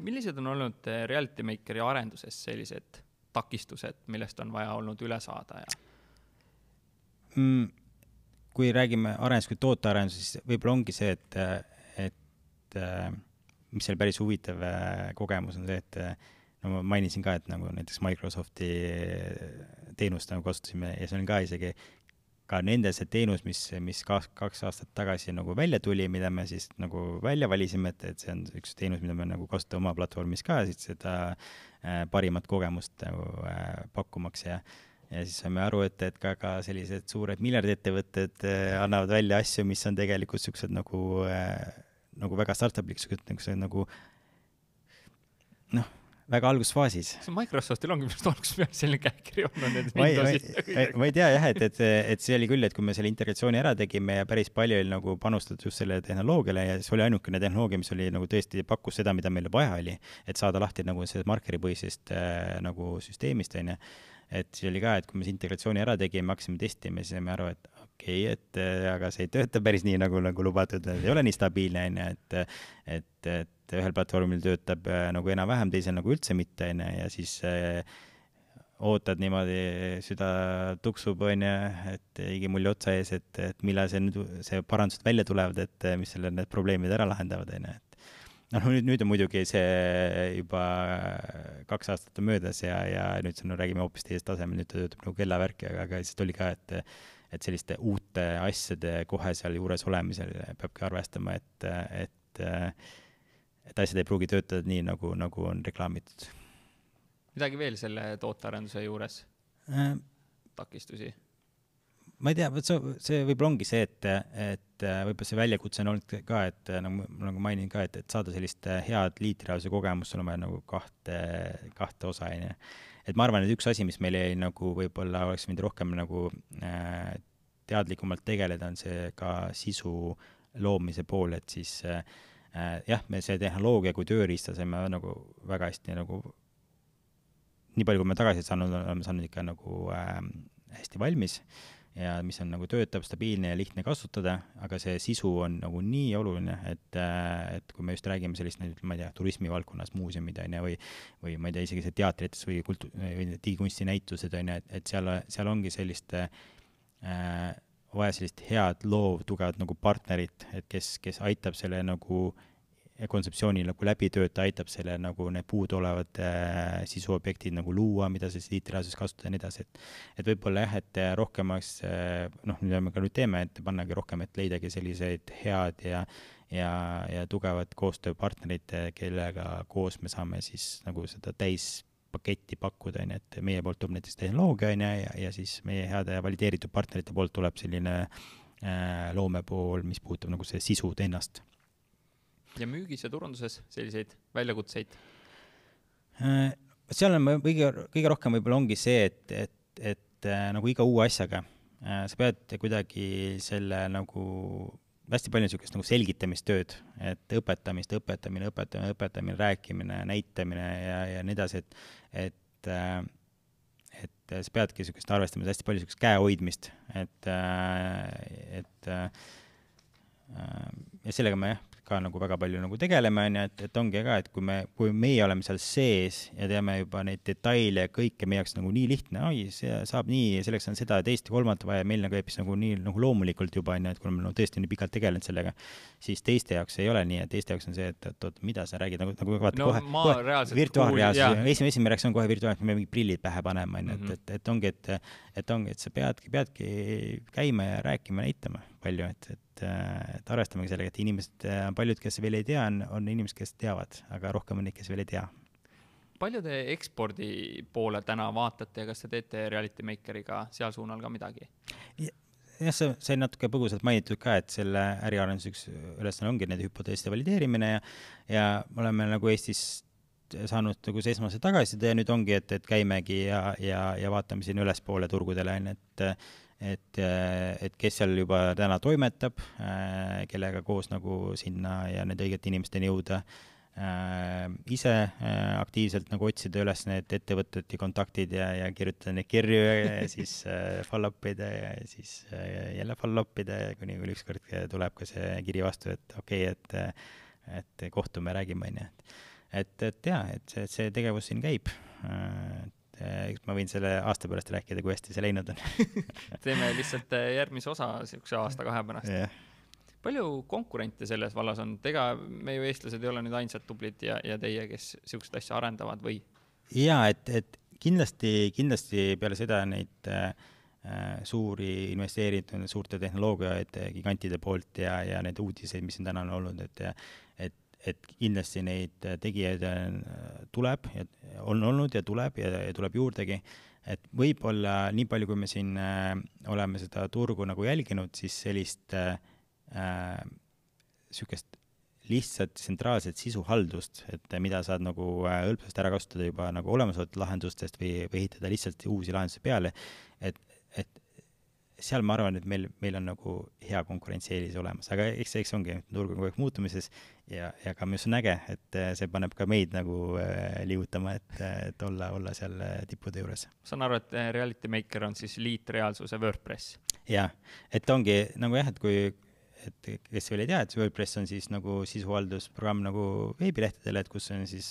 Millised on olnud Reality Makeri arenduses sellised takistused, millest on vaja olnud üle saada? Kui räägime arendus kui tootearendus, siis võib-olla ongi see, et mis seal päris huvitav kogemus on see, et no ma mainisin ka, et nagu näiteks Microsofti teenust nagu kasutasime ja see on ka isegi ka nende see teenus, mis 2 aastat tagasi nagu välja tuli, mida me siis nagu välja valisime, et see on üks teenus, mida me nagu kasutame oma platvormis ka, siis seda parimat kogemust nagu pakkumaks ja siis saime aru, et ka sellised suured miljardiettevõtted annavad välja asju, mis on tegelikult siuksed nagu väga startup-lik, nagu noh, väga algusfaasis. Microsoftil ongi vist alguspeal selline käekiri olnud. Ma ei tea jah, et see oli küll, et kui me selle integratsiooni ära tegime ja päris palju oli nagu panustatud just selle tehnoloogiale ja see oli ainukene tehnoloogia, mis oli nagu tõesti pakkus seda, mida meile vaja oli, et saada lahti nagu see markeripõhisest nagu süsteemist, on ju. Et see oli ka, et kui me see integratsiooni ära tegime, hakkasime testima, siis saime aru, et okei, aga see ei tööta päris nii nagu lubatud, ei ole nii stabiilne, on ju, et ühel platvormil töötab nagu enam-vähem, teisel nagu üldse mitte, on ju, ja siis ootad niimoodi, süda tuksub, on ju, et igimulli otsa ees, et millal see parandused välja tulevad, et mis selle need probleemid ära lahendavad, on ju, et noh, nüüd on muidugi see juba 2 aastat on möödas ja nüüd räägime hoopis teisest tasemel, nüüd ta töötab nagu kellavärki, aga lihtsalt oli ka, et selliste uute asjade kohe seal juures olemisel peabki arvestama, et asjad ei pruugi töötada nii, nagu on reklaamitud. Midagi veel selle tootearenduse juures? Takistusi? Ma ei tea, see võib-olla ongi see, et võib-olla see väljakutse on olnud ka, et nagu mainin ka, et saada sellist head liitreaalsuse kogemust, on vaja nagu kahte osa. Et ma arvan, et üks asi, mis meil jäi nagu võib-olla oleks võinud rohkem nagu teadlikumalt tegeleda, on see ka sisu loomise pool, et siis jah, me see tehnoloogia kui tööriista saime nagu väga hästi nagu nii palju, kui me tagasi oleme saanud ikka nagu hästi valmis ja mis on nagu töötab, stabiilne ja lihtne kasutada, aga see sisu on nagu nii oluline, et kui me just räägime sellist, ma ei tea, turismi valdkonnas muuseumid on ja või ma ei tea, isegi see teatrites või digikunsti-näitused on ja, et seal ongi sellist vaja sellist head loov, tugevat nagu partnerit, et kes aitab selle nagu kontseptsiooni nagu läbi tööta, aitab selle nagu need puudu olevad sisuobjektid nagu luua, mida see liitreaalsus kasutada ja nii edasi. Et võib-olla jah, et rohkemaks, mida me ka nüüd teeme, et pannagi rohkem, et leidagi selliseid head ja tugevad koostööpartnerid, kellega koos me saame siis nagu seda täispaketti pakkuda, et meie poolt tuleb näiteks tehnoloogia ja siis meie heade valideeritud partnerite poolt tuleb selline loome pool, mis puutab nagu see sisud ennast. Ja müügis ja turunduses selliseid väljakutseid? Seal on kõige rohkem võib-olla ongi see, et nagu iga uue asjaga sa pead kuidagi selle nagu hästi palju niisugust nagu selgitamistööd, et õpetamine, rääkimine, näitamine ja nii edasi, et sa peadki niisugust arvestama hästi palju niisugust käehoidmist, ja sellega me ka nagu väga palju nagu tegeleme, et ongi ka, et kui meie oleme seal sees ja teame juba neid detaile ja kõike, meie jaoks nagu nii lihtne, see saab nii, ja selleks on seda teist ja kolmandat vaja, meil nagu eepis nagu nii nagu loomulikult juba, et kui me tõesti nii pikalt tegelenud sellega, siis teiste jaoks ei ole nii, et teiste jaoks on see, et mida sa räägid, nagu vaata kohe virtuaalreaalsus, esimene reaktsioon kohe virtuaalreaalsus, me mingid prillid pähe panema, et ongi, et sa peadki käima ja rääkima, näitama, palju, et arvestame sellega, et inimesed, paljud, kes veel ei tea, on inimesed, kes teavad, aga rohkem on neid, kes veel ei tea. Palju te ekspordi poole täna vaatate ja kas te teete Reality Makeriga seal suunal ka midagi? Jah, see natuke põgusalt mainitud ka, et selle äriarenduse üks ülesanne ongi nende hüpoteeside valideerimine ja oleme nagu Eestis saanud nagu see esmase tagasiside ja nüüd ongi, et käimegi ja vaatame siin ülespoole turgudele, et kes seal juba täna toimetab, kellega koos nagu sinna ja need õigete inimesteni jõuda, ise aktiivselt nagu otsida üles need ettevõtted ja kontaktid ja kirjutada neid kirju ja siis follow-up'ida ja siis jälle follow-up'ida, kuni ükskord tuleb ka see kiri vastu, et okei, et kohtume, räägime, on ju. Et jaa, et see tegevus siin käib. Ma võin selle aasta pärast rääkida, kui hästi see läinud on. Teeme lihtsalt järgmise osa siukse aasta-2 pärast. Yeah. Palju konkurente selles vallas on? Ega me ju eestlased ei ole nüüd ainsad tublid ja teie, kes siukest asja arendavad või? Jaa, et kindlasti peale seda neid suuri investeeritud suurte tehnoloogiaid gigantide poolt ja need uudiseid, mis on täna olnud, et kindlasti neid tegijaid tuleb ja on olnud ja tuleb juurdegi, et võib-olla nii palju, kui me siin oleme seda turgu nagu jälginud, siis sellist sükest lihtsalt tsentraalset sisuhaldust, et mida saad nagu hõlpsasti ära kasutada juba nagu olemasolevat lahendustest või ehitada lihtsalt uusi lahendusi peale, et seal ma arvan, et meil on nagu hea konkurentsieelis olemas, aga eks ongi turgu kogu aeg muutumises ja ka mis on äge, et see paneb ka meid nagu liigutama, et olla seal tippude juures. Saan aru, et Reality Maker on siis liitreaalsuse WordPress? Jah, et ongi nagu jah, et kes veel ei tea, et WordPress on siis nagu sisuhaldusprogramm nagu veebilehtedele, et kus on siis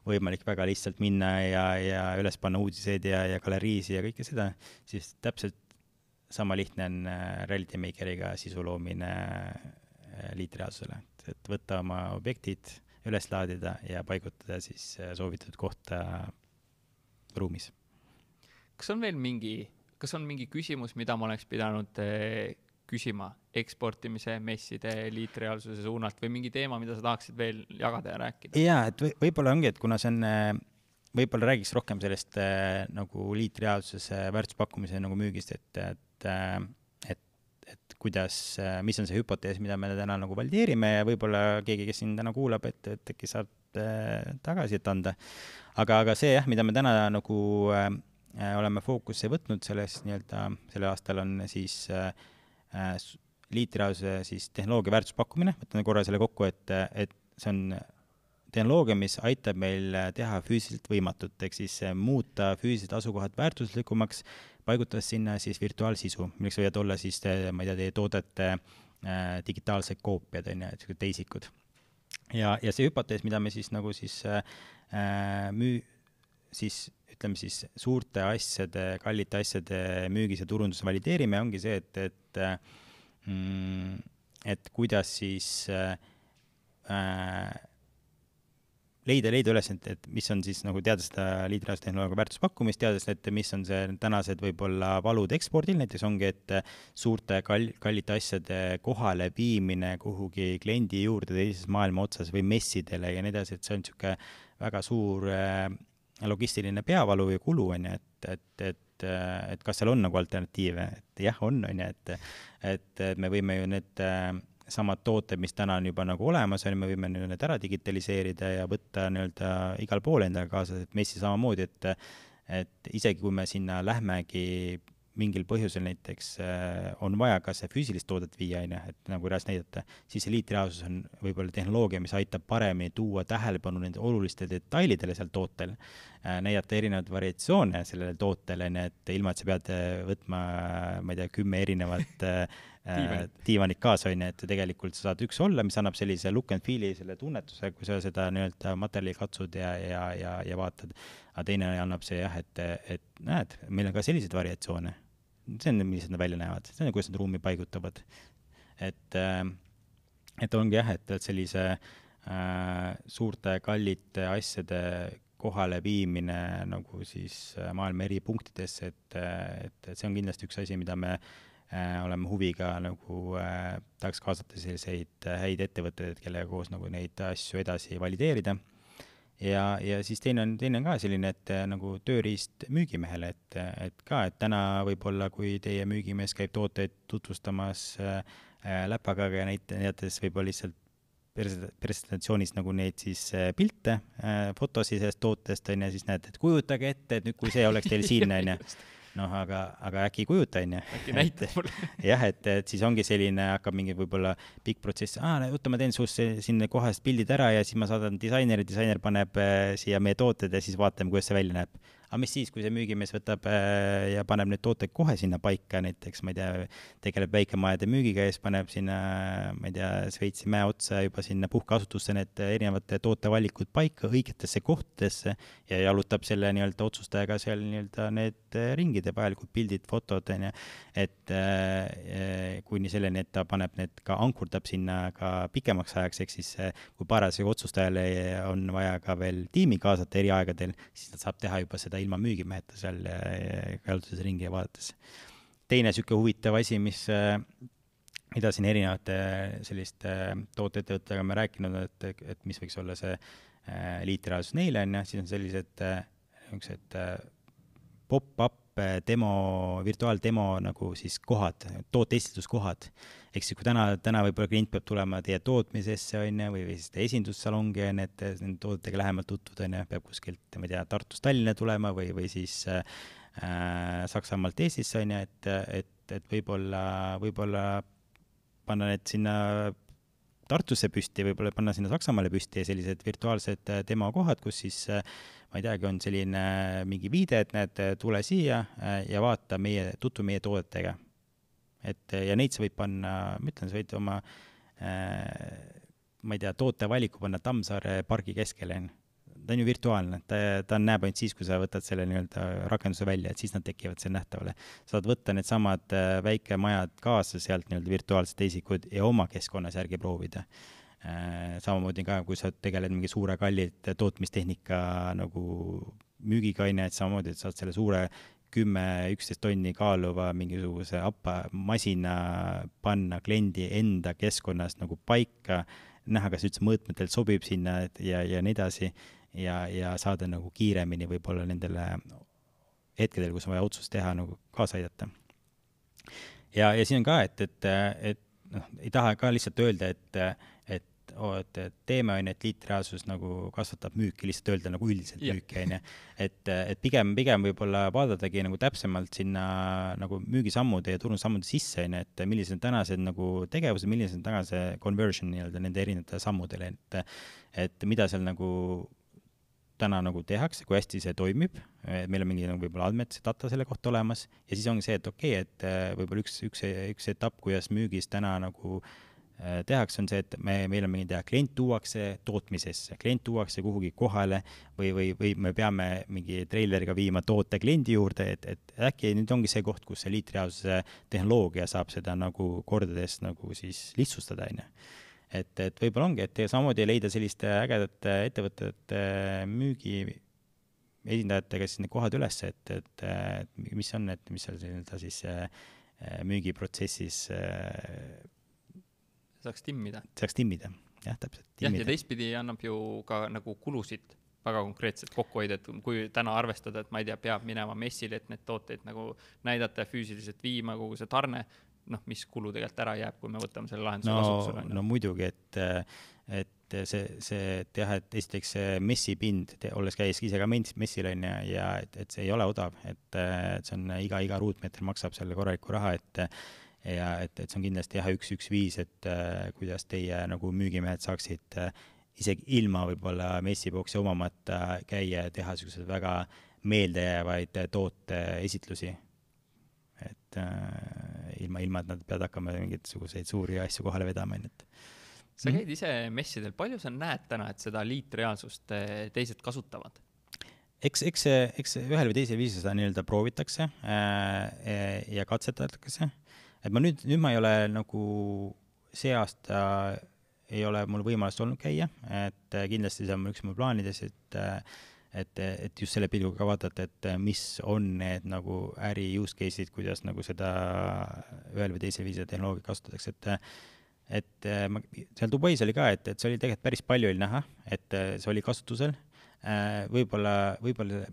võimalik väga lihtsalt minna ja üles panna uudiseid ja galeriisi ja kõike seda, siis täpselt sama lihtne on Reality Makeriga sisu loomine liitreaalsusele, et võtta oma objektid, üles laadida ja paigutada siis soovitatud kohta ruumis. Kas on mingi küsimus, mida ma oleks pidanud küsima eksportimise, messide, liitreaalsuse suunalt või mingi teema, mida sa tahaksid veel jagada ja rääkida? Jaa, et võib-olla ongi, et kuna see on, võib-olla räägiks rohkem sellest nagu liitreaalsuse väärtuspakkumise nagu müügist, et kuidas, mis on see hüpotees, mida me täna nagu valideerime ja võib-olla keegi, kes siin täna kuulab, et äkki saab tagasi anda. Aga see jah, mida me täna nagu oleme fookusse võtnud selles nii-öelda, selle aastal on siis liitreaalsuse siis tehnoloogia väärtuspakkumine, võtame korra selle kokku, et see on tehnoloogia, mis aitab meil teha füüsiliselt võimatut, ehk siis muuta füüsilised asukohad väärtuslikumaks, paigutades sinna siis virtuaalsisu, milleks võivad olla siis, ma ei tea, teie toodete digitaalsed koopiad, teisikud. Ja see hüpotees, mida me siis nagu siis ütleme siis suurte asjade, kallite asjade müügis ja turunduse valideerime, ongi see, et kuidas siis leida üles, et mis on siis nagu teades seda liitreaalsustehnoloogia väärtuspakkumist, teades, et mis on see tänased võib-olla valud ekspordil, näiteks ongi, et suurte kallite asjade kohale viimine kuhugi kliendi juurde teises maailma otsas või messidele ja nii edasi, et see on niisugune väga suur logistiline peavalu ja kulu, on ju, et kas seal on nagu alternatiive, et jah, on ju, et me võime ju need samad tooted, mis täna on juba nagu olemas, me võime need ära digitaliseerida ja võtta nii-öelda igal pool endaga kaasa, et messi samamoodi, et isegi kui me sinna lähmegi mingil põhjusel näiteks on vaja ka see füüsilist toodet viia, et nagu reaalselt näidata, siis see liitreaalsus on võib-olla tehnoloogia, mis aitab paremini tuua tähelepanu nende oluliste detailidele seal tootel, näidata erinevaid variatsioone sellele tootele, et ilma, et sa pead võtma, ma ei tea, 10 erinevat diivanit kaasa, et tegelikult sa saad üks olla, mis annab sellise look and feel'i, selle tunnetuse, kui sa seda nii-öelda materjali katsud ja vaatad. Aga teine annab see jah, et näed, meil on ka selliseid variatsioone. See on, millised nad välja näevad. See on, kuidas nad ruumi paigutavad. Et ongi jah, et sellise suurte kallite asjade kohale viimine nagu siis maailma eri punktidesse, et see on kindlasti üks asi, mida me oleme huviga nagu tahaks kaasata selliseid häid ettevõtteid, kellega koos nagu neid asju edasi valideerida. Ja siis teine on ka selline, et nagu tööriist müügimehele, et täna võib-olla, kui teie müügimees käib tooteid tutvustamas läpaga ja näidates võib-olla lihtsalt presentatsioonis nagu neid siis pilte, fotosid sellest tootest, on ja siis näed, et kujutage ette, et nüüd kui see oleks teil siin, on ja noh, aga äkki ei kujuta, on ja. Äkki näita mulle. Jah, et siis ongi selline, hakkab mingi võib-olla pikk protsess, oota, ma teen suust sinna kohast pildid ära ja siis ma saadan disainer paneb siia meie tooted ja siis vaatame, kuidas see välja näeb. Aga mis siis, kui see müügimees võtab ja paneb need tooted kohe sinna paika, näiteks, ma ei tea, tegeleb väikemajade müügiga ja siis paneb sinna, ma ei tea, Sveitsi mäe otsa juba sinna puhkeasutusse need erinevate tootevalikud paika õigetesse kohtadesse ja jalutab selle nii-öelda otsustajaga seal nii-öelda need ringid ja vajalikud pildid, fotod, et kuni selleni, et ta paneb need ka, ankurdab sinna ka pikemaks ajaks, ehk siis kui parasjagu otsustajale on vaja ka veel tiimi kaasata eri aegadel, siis ta saab teha juba seda ilma müügimeheta seal jalutuses ringi ja vaadates. Teine süke huvitav asi, mida siin erinevate selliste tooteettevõttega me rääkinud, et mis võiks olla see liitreaalsus neile, siis on sellised pop-up demo, virtuaaldemo nagu siis kohad, tooteesitluskohad. Ehk siis kui täna võib-olla klient peab tulema teie tootmisesse või siis teie esindussalongi, et nende toodetega lähemalt tutvuda, peab kuskilt, ma ei tea, Tartust Tallinna tulema või siis Saksamaalt Eestisse, et võib-olla panna need sinna Tartusse püsti, võib-olla panna sinna Saksamaale püsti ja sellised virtuaalsed demokohad, kus siis, ma ei teagi, on selline mingi viide, et näed, tule siia ja vaata tutvu meie toodetega. Ja neid sa võid panna, ma ütlen, sa võid oma, ma ei tea, tootevaliku panna Tammsaare pargi keskele. Ta on ju virtuaalne, ta näeb ainult siis, kui sa võtad selle nii-öelda rakenduse välja, et siis nad tekivad seal nähtavale. Saad võtta need samad väikemajad kaasa sealt nii-öelda virtuaalsed isikud ja oma keskkonnas järgi proovida. Samamoodi ka, kui sa tegeled mingi suure kallid tootmistehnika nagu müügiga, et samamoodi, et saad selle suure 10-11 tonni kaaluva mingisuguse masina panna kliendi enda keskkonnas nagu paika, näha, kas üldse mõõtmetel sobib sinna ja nii edasi ja saada nagu kiiremini võib-olla nendele hetkedel, kus on vaja otsust teha, nagu kaasa aidata. Ja siin on ka, et ei taha ka lihtsalt öelda, et teeme on, et liitreaalsus nagu kasvatab müüki, lihtsalt öelda nagu üldiselt müüki, et pigem võib-olla vaadadagi nagu täpsemalt sinna nagu müügisammude ja turundusammude sisse, et millised on tänased nagu tegevused, millised on tänase conversion nii-öelda nende erinevate sammudele, et mida seal nagu täna nagu tehakse, kui hästi see toimib, meil on mingi nagu võib-olla andmed, data selle kohta olemas ja siis ongi see, et okei, et võib-olla üks etapp, kuidas müügis täna nagu tehakse, on see, et meil on mingi klient tuuakse tootmisesse, klient tuuakse kuhugi kohale või me peame mingi treileriga viima toote kliendi juurde, et äkki nüüd ongi see koht, kus see liitreaalsuse tehnoloogia saab seda nagu kordades nagu siis lihtsustada, et võib-olla ongi, et samamoodi leida selliste ägedate ettevõtete müügi esindajatega siis need kohad üles, et mis on, et mis seal siis müügiprotsessis saaks timmida, jah, täpselt. Jah, ja teistpidi annab ju ka nagu kulusid väga konkreetselt kokku hoida, et kui täna arvestada, et ma ei tea, peab minema messile, et need tooteid nagu näidata ja füüsiliselt viima kogu see tarne, mis kulu tegelikult ära jääb, kui me võtame selle lahenduse kasutusele. No muidugi, et jah, et esiteks messipind, olles käis ise ka messil ja et see ei ole odav, et see on iga ruutmeeter maksab selle korraliku raha, et see on kindlasti üks viis, et kuidas teie nagu müügimehed saaksid isegi ilma võib-olla messiboksi omamata käia ja teha sellised väga meeldejäävaid toote esitlusi. Et ilma, et nad peavad hakkama mingisuguseid suuri asju kohale vedama. Sa käid ise messidel, palju sa näed täna, et seda liitreaalsust teised kasutavad? Eks ühel või teisel viisil seda nii-öelda proovitakse ja katsetatakse. Et nüüd ma ei ole nagu see aasta ei ole mul võimalust olnud käia, et kindlasti see on üks mul plaanides, et just selle pilguga vaadata, et mis on need nagu äri use case'id, kuidas nagu seda ühel või teisel viisil tehnoloogia kasutatakse, et seal Dubais oli ka, et see oli tegelikult päris palju oli näha, et see oli kasutusel. Võib-olla,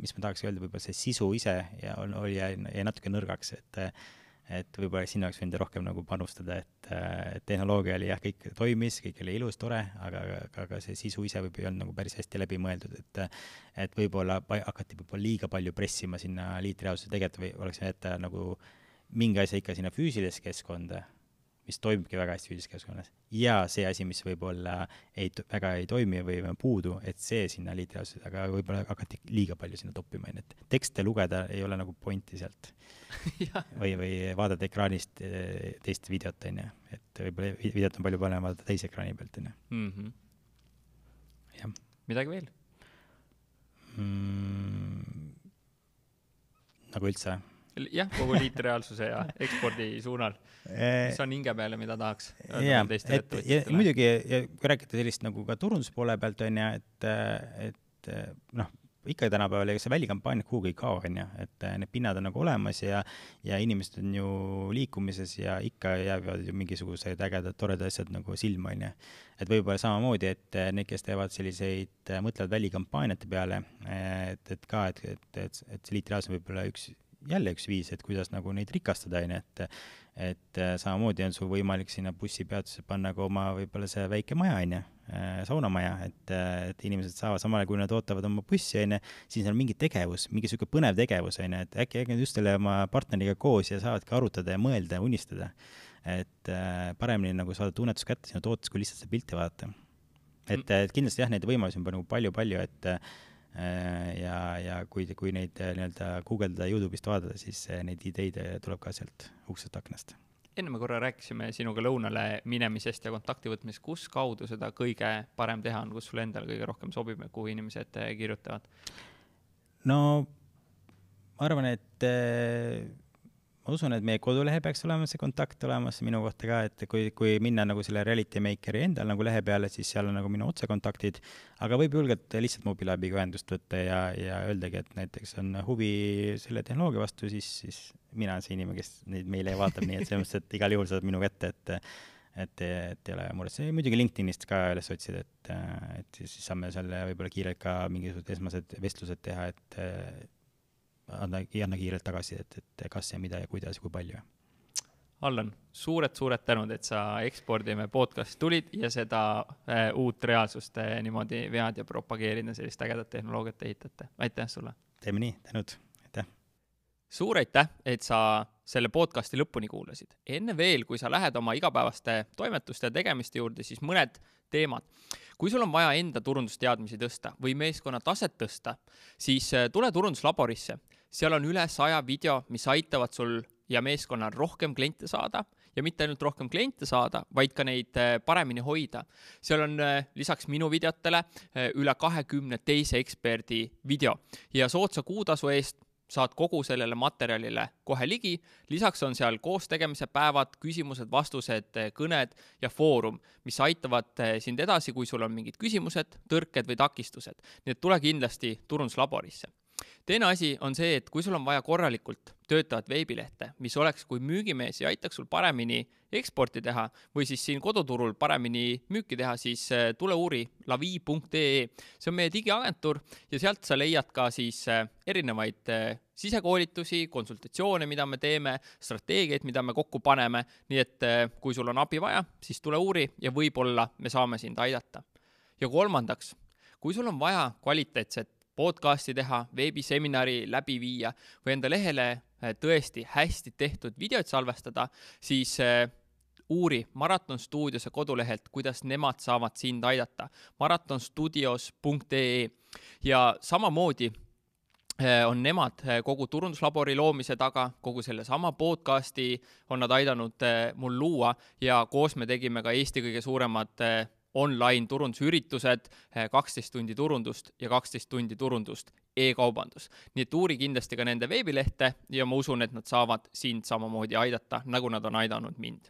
mis ma tahaks öelda, võib-olla see sisu ise jäi natuke nõrgaks, et võib-olla sinna oleks võinud rohkem nagu panustada, et tehnoloogia oli kõik toimis, kõik oli ilus, tore, aga see sisu ise võib-olla ei olnud nagu päris hästi läbi mõeldud, et võib-olla hakati liiga palju pressima sinna liitreaalsuse, tegelikult või oleks jätta nagu mingi asja ikka sinna füüsilisse keskkonda, mis toimibki väga hästi füüsilises keskkonnas, ja see asi, mis võib-olla väga ei toimi või puudu, et see sinna liitreaalsuse, aga võib-olla hakati liiga palju sinna toppima, et tekste lugeda ei ole nagu pointi sealt või vaadata ekraanist teist videot, et võib-olla videot on palju parem vaadata teise ekraani pealt. Midagi veel? Nagu üldse? Jah, kogu liitreaalsuse ja ekspordi suunal. Mis on hinge peale, mida tahaks? Muidugi, kui rääkida sellist nagu ka turunduspoole pealt, et ikka tänapäeval see välikampaaniad kuhugi ei kao, et need pinnad on nagu olemas ja inimesed on ju liikumises ja ikka jäävad ju mingisugused ägedad, toredad asjad nagu silma, et võib-olla samamoodi, et need, kes teevad selliseid, mõtlevad välikampaaniate peale, et see liitreaalsus võib-olla jälle üks viis, et kuidas nagu neid rikastada, et samamoodi on sul võimalik sinna bussipeatusse panna ka oma võib-olla see väike maja, saunamaja, et inimesed saavad samale, kui nad ootavad oma bussi, siis on mingi tegevus, mingi selline põnev tegevus, et äkki just selle oma partneriga koos ja saavadki arutada ja mõelda ja unistada, et paremini nagu saada tunnetus kätte sinu tootes, kui lihtsalt seda pilti vaadata. Et kindlasti jah, neid võimalusi on palju, et ja kui neid nii-öelda Google'da YouTube'ist vaadata, siis neid ideid tuleb ka sealt uksest aknast. Enne me korra rääkisime sinuga lõunale minemisest ja kontakti võtmisest, kus kaudu seda kõige parem teha on, kus sulle endale kõige rohkem sobib ja kuhu inimesed kirjutavad? No ma arvan, et ma usun, et meie kodulehe peaks olema see kontakt olemas minu kohta ka, et kui minna nagu selle Reality Makeri endal nagu lehe peale, siis seal on nagu minu otsekontaktid, aga võib julgelt lihtsalt mobiiliabiga ühendust võtta ja öeldagi, et näiteks on huvi selle tehnoloogia vastu, siis mina on see inimene, kes neid meile vaatab, nii et selles mõttes, et igal juhul saad minu kätte, et ei ole mures. Muidugi LinkedInist ka üles otsida, et siis saame selle võib-olla kiirelt ka mingisugused esmased vestlused teha, et anna kiirelt tagasi, et kas ja mida ja kuidas ja kui palju. Allan, suured tänud, et sa Ekspordime podcast tulid ja seda uut reaalsust niimoodi vead ja propageerida sellist ägedat tehnoloogiat ehitate. Aitäh sulle! Teeme nii, tänud! Aitäh! Suur aitäh, et sa selle podcasti lõpuni kuulasid. Enne veel, kui sa lähed oma igapäevaste toimetuste ja tegemiste juurde, siis mõned teemad. Kui sul on vaja enda turundusteadmisi tõsta või meeskonna taset tõsta, siis tule turunduslaborisse. Seal on üle 100 video, mis aitavad sul ja meeskonnal rohkem kliente saada ja mitte ainult rohkem kliente saada, vaid ka neid paremini hoida. Seal on lisaks minu videotele üle 20 teise eksperdi video ja soodsa kuutasu eest saad kogu sellele materjalile kohe ligi. Lisaks on seal koostegemise päevad, küsimused, vastused, kõned ja foorum, mis aitavad sind edasi, kui sul on mingid küsimused, tõrked või takistused. Nii et tule kindlasti turunduslaborisse. Teine asi on see, et kui sul on vaja korralikult töötavat veebilehte, mis oleks kui müügimees ja aitaks sul paremini eksporti teha või siis siin koduturul paremini müüki teha, siis tule uuri lavi.ee. See on meie digiagentuur ja sealt sa leiad ka siis erinevaid sisekoolitusi, konsultatsioone, mida me teeme, strateegiaid, mida me kokku paneme. Nii et kui sul on abi vaja, siis tule uuri ja võib-olla me saame sind aidata. Ja kolmandaks, kui sul on vaja kvaliteetset podcasti teha, veebiseminari läbi viia või enda lehele tõesti hästi tehtud videoid salvestada, siis uuri Marathon Studiose kodulehelt, kuidas nemad saavad sind aidata. marathonstudios.ee ja samamoodi on nemad kogu turunduslabori loomise taga, kogu selle sama podcasti on nad aidanud mul luua ja koos me tegime ka Eesti kõige suuremad online turundusüritused, 12 tundi turundust ja 12 tundi turundust e-kaubandus. Nii et uuri kindlasti ka nende veebilehte ja ma usun, et nad saavad sind samamoodi aidata, nagu nad on aidanud mind.